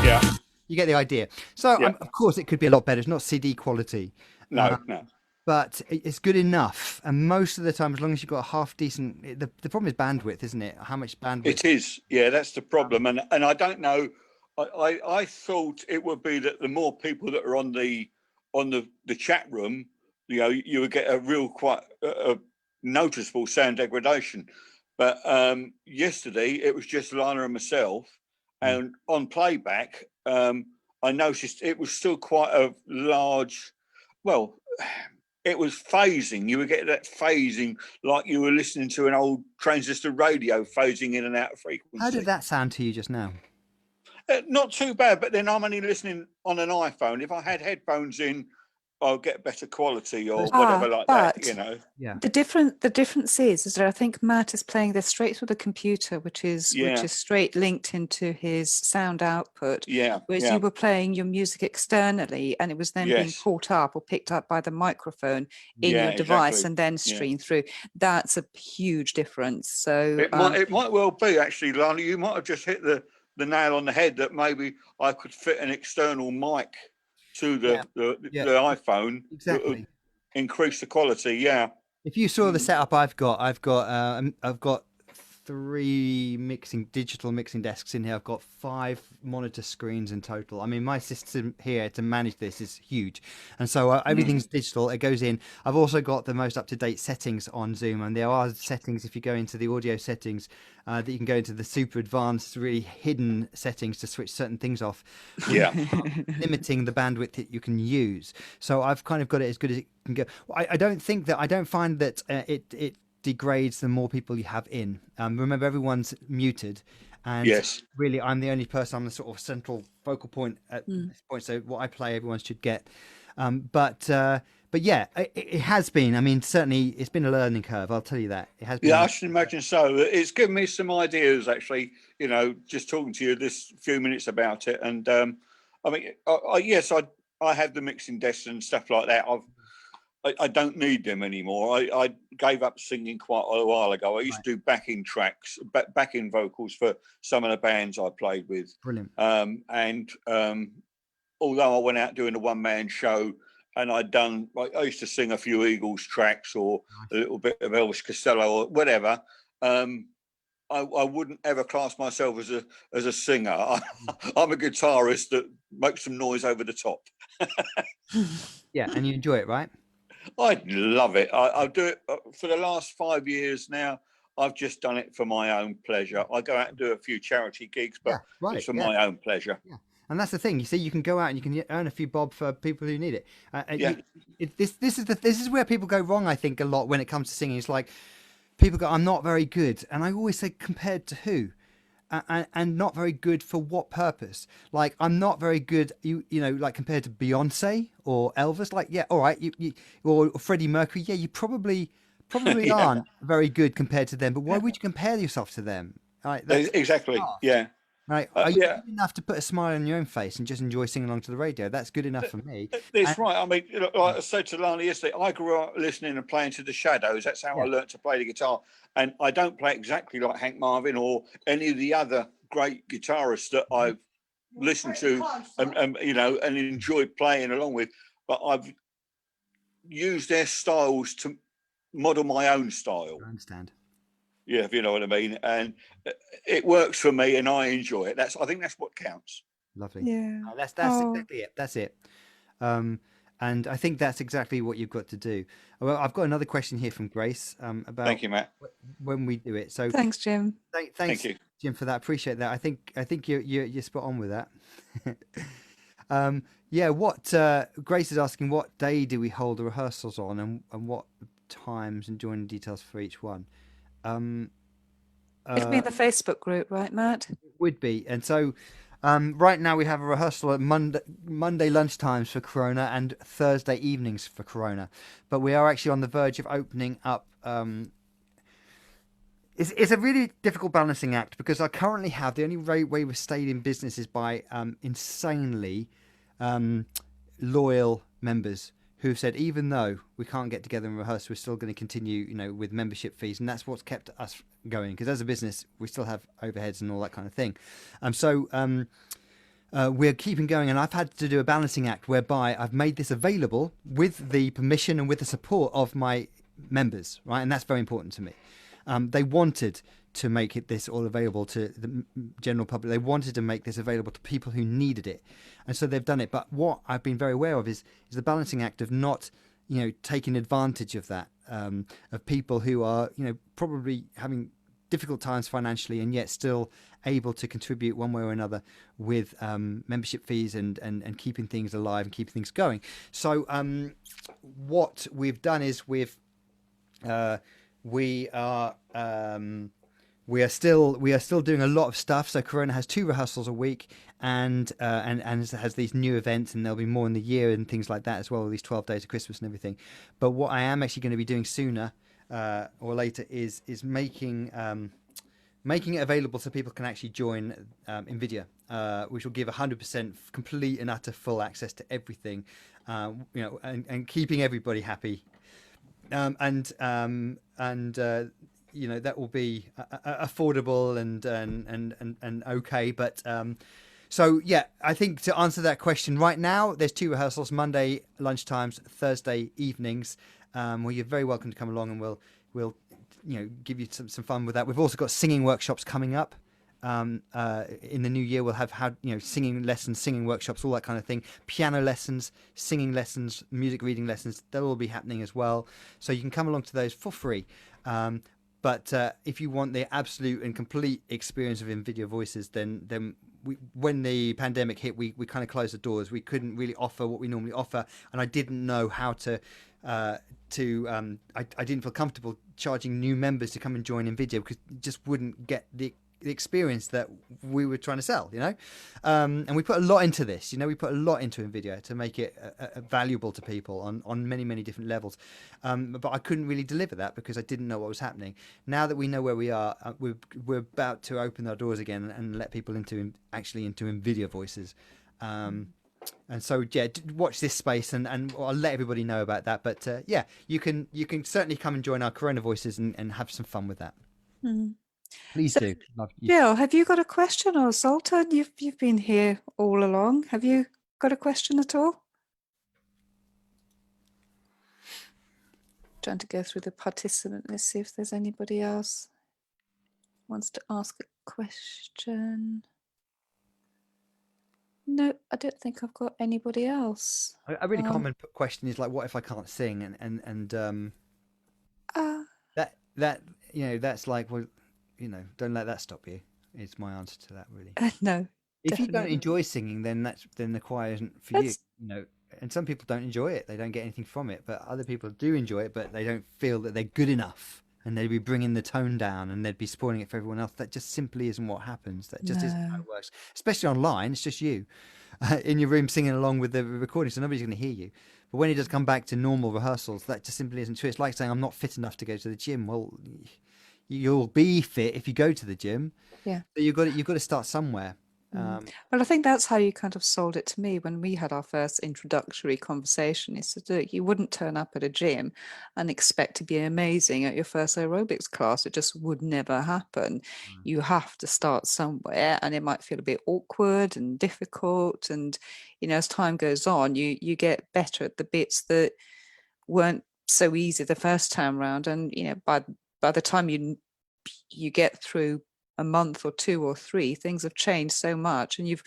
Yeah. You get the idea. So of course it could be a lot better. It's not CD quality. No. But it's good enough, and most of the time, as long as you've got a half decent. The problem is bandwidth, isn't it? How much bandwidth? It is. Yeah, that's the problem, and I don't know. I thought it would be that the more people that are on the chat room, you would get a real quite a noticeable sound degradation. But yesterday it was just Lana and myself, and on playback, I noticed it was still quite a large. Well, it was phasing. You would get that phasing like you were listening to an old transistor radio phasing in and out of frequency. How did that sound to you just now? Not too bad, but then I'm only listening on an iPhone. If I had headphones in, I'll get better quality or whatever like that, Yeah. The difference is that I think Matt is playing this straight through the computer, which is straight linked into his sound output. Yeah. Whereas you were playing your music externally, and it was then being caught up or picked up by the microphone in your device and then streamed through. That's a huge difference. So it might well be actually, Lana. You might have just hit the nail on the head that maybe I could fit an external mic to the iPhone, exactly, increase the quality. Yeah. If you saw the setup I've got 3 digital mixing desks in here. I've got 5 monitor screens in total. I mean, my system here to manage this is huge, and so everything's digital. It goes in. I've also got the most up-to-date settings on Zoom, and there are settings if you go into the audio settings that you can go into the super advanced, really hidden settings to switch certain things off. Limiting the bandwidth that you can use. So I've kind of got it as good as it can go. I don't find that it degrades the more people you have in. Remember, everyone's muted, and really I'm the only person. I'm the sort of central focal point at this point, so what I play everyone should get. But yeah, it has been, I mean, certainly it's been a learning curve, I'll tell you that. It has been. I should imagine so. It's given me some ideas actually, just talking to you this few minutes about it. And I mean, I have the mixing desks and stuff like that. I don't need them anymore. I gave up singing quite a while ago. I used to do backing tracks, backing vocals for some of the bands I played with. Brilliant. And although I went out doing a one-man show, and I used to sing a few Eagles tracks or a little bit of Elvis Costello or whatever. I wouldn't ever class myself as a singer. I'm a guitarist that makes some noise over the top. Yeah, and you enjoy it, right? I love it. I do it for the last 5 years now. I've just done it for my own pleasure. I go out and do a few charity gigs, but it's for my own pleasure. Yeah. And that's the thing. You see, you can go out and you can earn a few bob for people who need it. This is where people go wrong, I think, a lot when it comes to singing. It's like people go, "I'm not very good," and I always say, "Compared to who?" And not very good for what purpose? Like, I'm not very good, like compared to Beyonce or Elvis. Like, yeah, all right, or Freddie Mercury. Yeah, you probably aren't very good compared to them. But why would you compare yourself to them? Right, exactly. Yeah. Right. Are you good enough to put a smile on your own face and just enjoy singing along to the radio? That's good enough for me. That's right. I mean, like I said to Lana yesterday, I grew up listening and playing to the Shadows. That's how I learnt to play the guitar. And I don't play exactly like Hank Marvin or any of the other great guitarists that I've listened to and enjoyed playing along with. But I've used their styles to model my own style. I understand. Yeah, if you know what I mean. And it works for me and I enjoy it. I think that's what counts. Lovely. Yeah. That's exactly it. That's it. And I think that's exactly what you've got to do. Well, I've got another question here from Grace about Thank you, Matt. When we do it. So thanks, Jim. Thank you, Jim, for that. Appreciate that. I think you're spot on with that. Grace is asking, what day do we hold the rehearsals on, and what times, and joining details for each one. It'd be in the Facebook group, right, Matt? It would be. And so Right now we have a rehearsal at Monday lunchtimes for Corona and Thursday evenings for Corona, but we are actually on the verge of opening up. It's a really difficult balancing act because I currently have the only way we've stayed in business is by insanely loyal members who've said even though we can't get together and rehearse, we're still going to continue, with membership fees, and that's what's kept us going. Because as a business, we still have overheads and all that kind of thing. We're keeping going, and I've had to do a balancing act whereby I've made this available with the permission and with the support of my members, right? And that's very important to me. They wanted to make this all available to the general public. They wanted to make this available to people who needed it, and so they've done it. But what I've been very aware of is the balancing act of not, taking advantage of that, of people who are, probably having difficult times financially and yet still able to contribute one way or another with membership fees and keeping things alive and keeping things going. So what we've done is we are still doing a lot of stuff. So Corona has 2 rehearsals a week, and has these new events, and there'll be more in the year and things like that as well. These 12 days of Christmas and everything. But what I am actually going to be doing sooner or later is making it available so people can actually join Invidia, which will give 100% complete and utter full access to everything, and keeping everybody happy. That will be affordable and okay. But so yeah, I think to answer that question right now, there's 2 rehearsals: Monday lunchtimes, Thursday evenings. Well, you're very welcome to come along, and we'll give you some fun with that. We've also got singing workshops coming up. In the new year, we'll have singing lessons, singing workshops, all that kind of thing. Piano lessons, singing lessons, music reading lessons. They'll all be happening as well. So you can come along to those for free. But if you want the absolute and complete experience of Invidia Voices, then when the pandemic hit, we kind of closed the doors. We couldn't really offer what we normally offer, and I didn't know how to. I didn't feel comfortable charging new members to come and join Invidia because you just wouldn't get the experience that we were trying to sell, and we put a lot into this. We put a lot into Invidia to make it valuable to people on many, many different levels. But I couldn't really deliver that because I didn't know what was happening. Now that we know where we are, we're about to open our doors again and let people into Invidia Voices. And so yeah, watch this space, and I'll let everybody know about that. But yeah, you can certainly come and join our Corona Voices and have some fun with that. Please do. Jill, have you got a question, or Zoltan? You've been here all along. Have you got a question at all? Trying to go through the participant. Let's see if there's anybody else wants to ask a question. No, I don't think I've got anybody else. A really common question is like, what if I can't sing? That's like, well, don't let that stop you. Is my answer to that, really. No. If you don't enjoy singing, then the choir isn't for you. And some people don't enjoy it; they don't get anything from it. But other people do enjoy it, but they don't feel that they're good enough, and they'd be bringing the tone down, and they'd be spoiling it for everyone else. That just simply isn't what happens. That just isn't how it works. Especially online, it's just you in your room singing along with the recording, so nobody's going to hear you. But when it does come back to normal rehearsals, that just simply isn't true. It's like saying I'm not fit enough to go to the gym. Well, you'll be fit if you go to the gym. Yeah. But you've got to start somewhere. Well, I think that's how you kind of sold it to me when we had our first introductory conversation. Is that you wouldn't turn up at a gym and expect to be amazing at your first aerobics class. It just would never happen. You have to start somewhere, and it might feel a bit awkward and difficult. And as time goes on, you get better at the bits that weren't so easy the first time round. And by the time you get through a month or 2 or 3, things have changed so much, and you've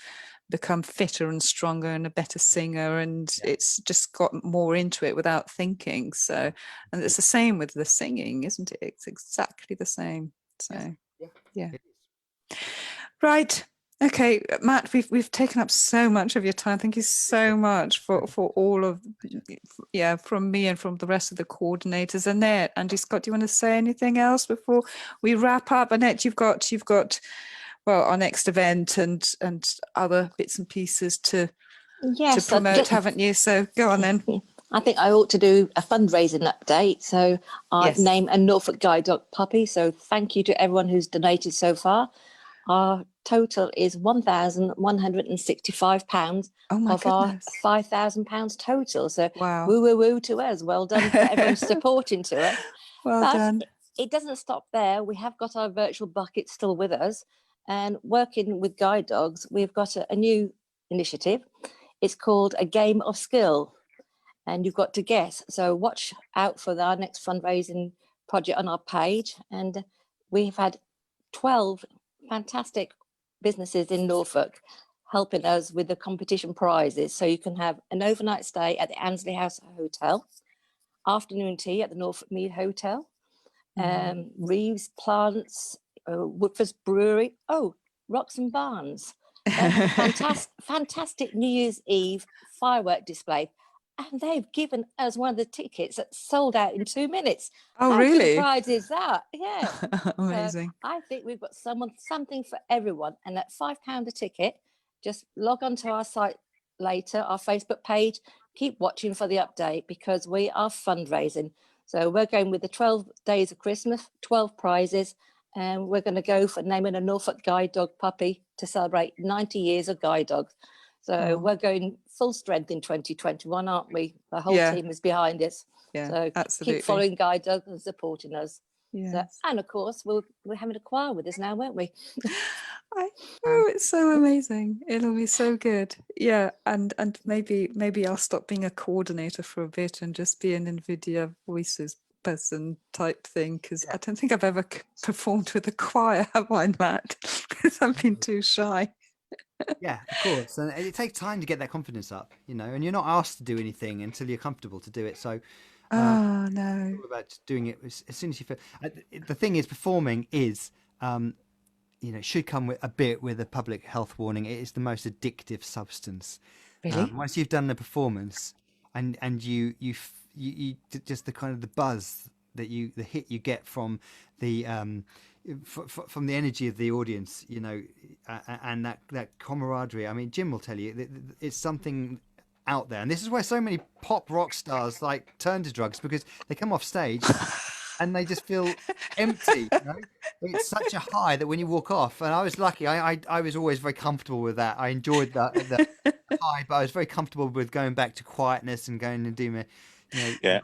become fitter and stronger and a better singer, and it's just got more into it without thinking. So, and it's the same with the singing, isn't it? It's exactly the same. So yeah. Right. Okay, Matt, we've taken up so much of your time. Thank you so much for all of, from me and from the rest of the coordinators. Annette, Andy, Scott, do you want to say anything else before we wrap up? Annette, you've got well, our next event and other bits and pieces to Yes, promote, haven't you? So go on then. I think I ought to do a fundraising update. So I've Yes. named a Norfolk Guide Dog puppy. So thank you to everyone who's donated so far. Our total is £1,165 Oh my of our goodness. £5,000 total. So Wow. woo woo woo to us. Well done for everyone supporting to us. Well But done. it doesn't stop there. We have got our virtual bucket still with us, and working with guide dogs, we've got a new initiative. It's called A Game of Skill, and you've got to guess. So watch out for our next fundraising project on our page. And we've had 12 fantastic businesses in Norfolk helping us with the competition prizes. So you can have an overnight stay at the Annesley House Hotel, afternoon tea at the Norfolk Mead Hotel, Reeves Plants, Woodford's Brewery, Rocks and Barns. They had a fantastic New Year's Eve firework display, and they've given us one of the tickets that sold out in 2 minutes. Oh, How really? good a prize is that? Yeah. Amazing. So I think we've got something for everyone, and at £5 a ticket, just log on to our site later, our Facebook page. Keep watching for the update because we are fundraising. So we're going with the 12 days of Christmas, 12 prizes, and we're going to go for naming a Norfolk Guide Dog puppy to celebrate 90 years of guide dogs. So we're going full strength in 2021, aren't we? The whole team is behind us. Yeah, So absolutely. keep following guide dogs and supporting us. Yes. So, and of course, we're having a choir with us now, won't we? It's so amazing. It'll be so good. Yeah, and maybe I'll stop being a coordinator for a bit and just be an Invidia voices person type thing, because I don't think I've ever performed with a choir, have I, Matt? Because I've been too shy. Yeah, of course, and it takes time to get that confidence up, and you're not asked to do anything until you're comfortable to do it. So No. it's all about doing it as soon as you feel. The thing is, performing is should come with a public health warning. It is the most addictive substance. Really? Once you've done the performance, and you just the kind of the buzz that the hit you get from the from the energy of the audience, and that camaraderie. I mean, Jim will tell you it's something out there, and this is why so many pop rock stars turn to drugs, because they come off stage and they just feel empty. It's such a high that when you walk off, and I was lucky, I was always very comfortable with that. I enjoyed the high, but I was very comfortable with going back to quietness and going and doing my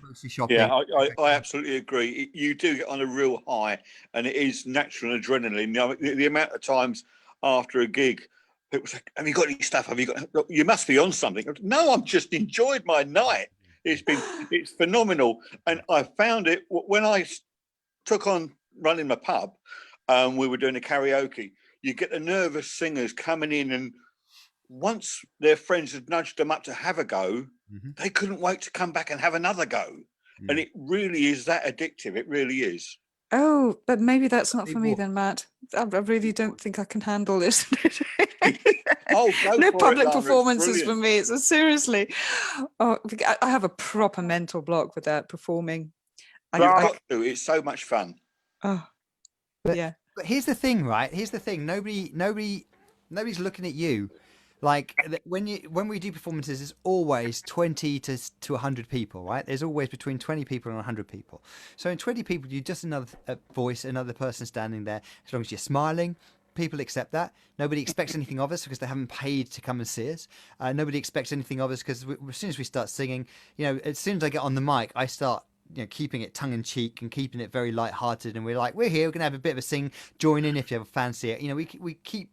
grocery shopping. Yeah, I absolutely agree. You do get on a real high, and it is natural adrenaline. The amount of times after a gig, people say, "Have you got any stuff? Have you got? You must be on something." No, I've just enjoyed my night. It's phenomenal, and I found it when I took on running my pub. We were doing a karaoke. You get the nervous singers coming in, and once their friends had nudged them up to have a go, they couldn't wait to come back and have another go. And it really is that addictive. It really is. Oh, but maybe that's not for me then, Matt. I really don't think I can handle this. No public performances for me. So seriously, I have a proper mental block without performing. It's so much fun. Oh, but here's the thing, right? Here's the thing. Nobody's looking at you. When we do performances, it's always 20 to 100 people, right? There's always between 20 people and 100 people. So in 20 people, you're just another voice, another person standing there. As long as you're smiling, people accept that. Nobody expects anything of us because they haven't paid to come and see us. Nobody expects anything of us because as soon as we start singing, as soon as I get on the mic, I start keeping it tongue-in-cheek and keeping it very light-hearted, and we're here, we're gonna have a bit of a sing, join in if you ever fancy it. We keep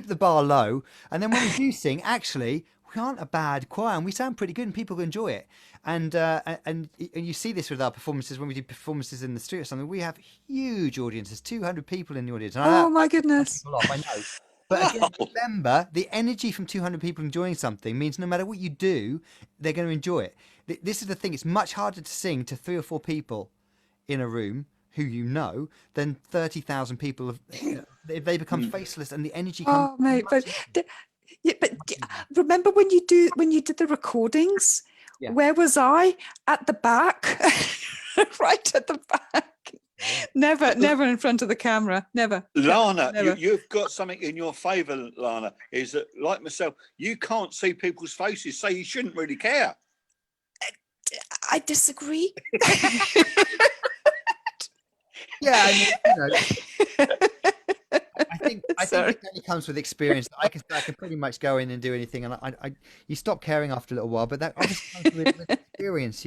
the bar low, and then when we do sing, actually we aren't a bad choir and we sound pretty good and people enjoy it. And you see this with our performances. When we do performances in the street or something, we have huge audiences, 200 people in the audience. Oh my goodness. I know. But again, remember, the energy from 200 people enjoying something means no matter what you do, they're going to enjoy it. This is the thing. It's much harder to sing to 3 or 4 people in a room who than 30,000 people. If they become faceless and the energy comes. Oh, mate, but remember when you did the recordings? Yeah. Where was I? At the back, right at the back. Never in front of the camera. Never. Lana, Never. you've got something in your favour, Lana, is that, like myself, you can't see people's faces, so you shouldn't really care. I disagree. Yeah, I mean, I think it only comes with experience. I can pretty much go in and do anything, and you stop caring after a little while. But that obviously comes with experience,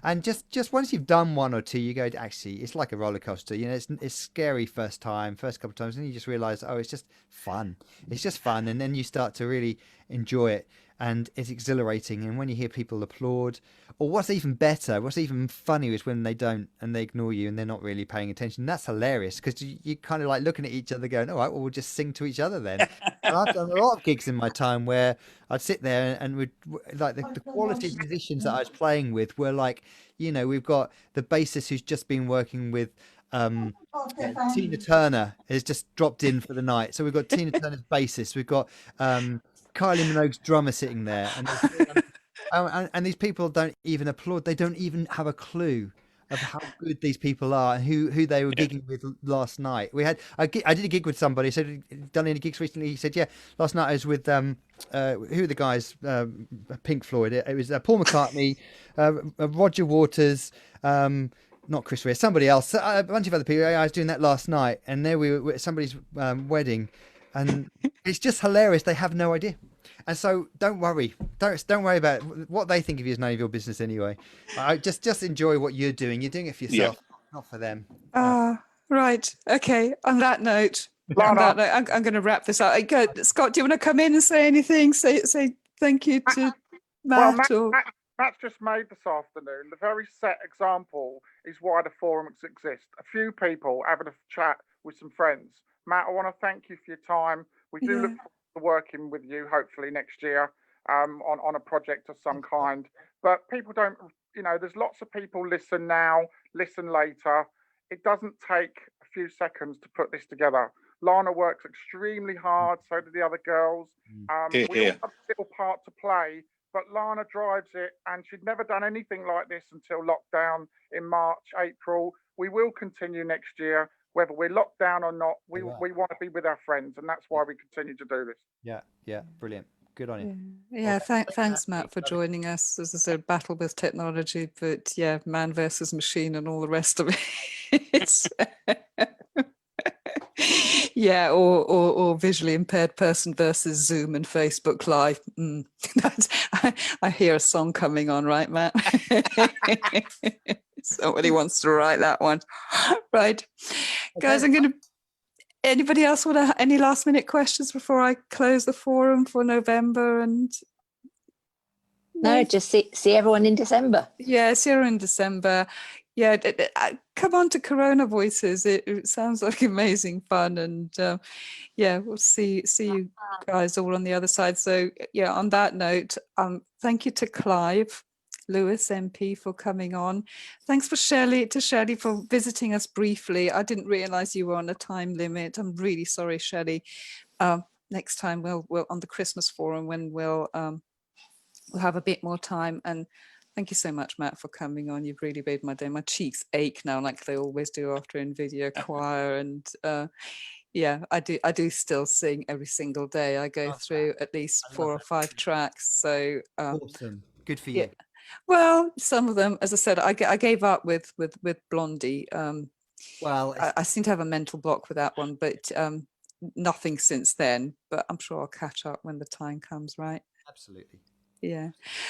And just once you've done one or two, you go, actually, it's like a roller coaster. It's scary first couple of times, and you just realise, oh, it's just fun. It's just fun, and then you start to really enjoy it. And it's exhilarating. And when you hear people applaud, or what's even better, what's even funnier is when they don't and they ignore you and they're not really paying attention. That's hilarious because you kind of like looking at each other going, all right, well, we'll just sing to each other then. And I've done a lot of gigs in my time where I'd sit there and we'd like the quality of musicians that I was playing with were like, we've got the bassist who's just been working with Tina Turner has just dropped in for the night. So we've got Tina Turner's bassist. We've got Kylie Minogue's drummer sitting there, and these people don't even applaud. They don't even have a clue of how good these people are and who they were gigging with last night. I did a gig with somebody. Said, done any gigs recently? He said, yeah, last night I was with who are the guys? Pink Floyd. It was Paul McCartney, Roger Waters. Not Chris Rea, somebody else, a bunch of other people. I was doing that last night, and there we were at somebody's wedding. And it's just hilarious. They have no idea. And so don't worry. Don't worry about what they think of you is none of your business anyway. Just enjoy what you're doing. You're doing it for yourself, not for them. Right. Okay. On that note, I'm going to wrap this up. Scott, do you want to come in and say anything? Say thank you to Matt. Matt's just made this afternoon. The very set example is why the forums exist. A few people having a chat with some friends. Matt, I want to thank you for your time. We do look forward to working with you, hopefully next year, on a project of some kind. But people don't, there's lots of people listen now, listen later. It doesn't take a few seconds to put this together. Lana works extremely hard, so do the other girls. We all have a little part to play, but Lana drives it, and she'd never done anything like this until lockdown in March, April. We will continue next year. Whether we're locked down or not, we want to be with our friends, and that's why we continue to do this. Yeah, brilliant. Good on you. Yeah, thanks, Matt, for joining us. As I said, battle with technology, but yeah, man versus machine and all the rest of it. Yeah, or visually impaired person versus Zoom and Facebook Live. I hear a song coming on, right, Matt? Somebody wants to write that one. Right. Guys, anybody else want any last minute questions before I close the forum for November? And no, just see everyone in December. Yeah, see you in December. Yeah, come on to Corona Voices. It sounds like amazing fun, and we'll see you guys all on the other side. So yeah, on that note, thank you to Clive Lewis MP for coming on. Thanks for Shellie for visiting us briefly. I didn't realise you were on a time limit. I'm really sorry, Shellie. Next time we'll on the Christmas forum when we'll have a bit more time. And thank you so much, Matt, for coming on. You've really made my day. My cheeks ache now, like they always do after Invidia choir. And I do still sing every single day. I go through at least 4 or 5 tracks. So awesome. Good for you. Yeah. Well, some of them, as I said, I gave up with Blondie. I seem to have a mental block with that one, but nothing since then. But I'm sure I'll catch up when the time comes, right? Absolutely. Yeah.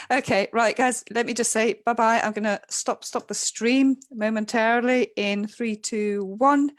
Okay, right, guys, let me just say bye-bye. I'm going to stop the stream momentarily in 3, 2, 1.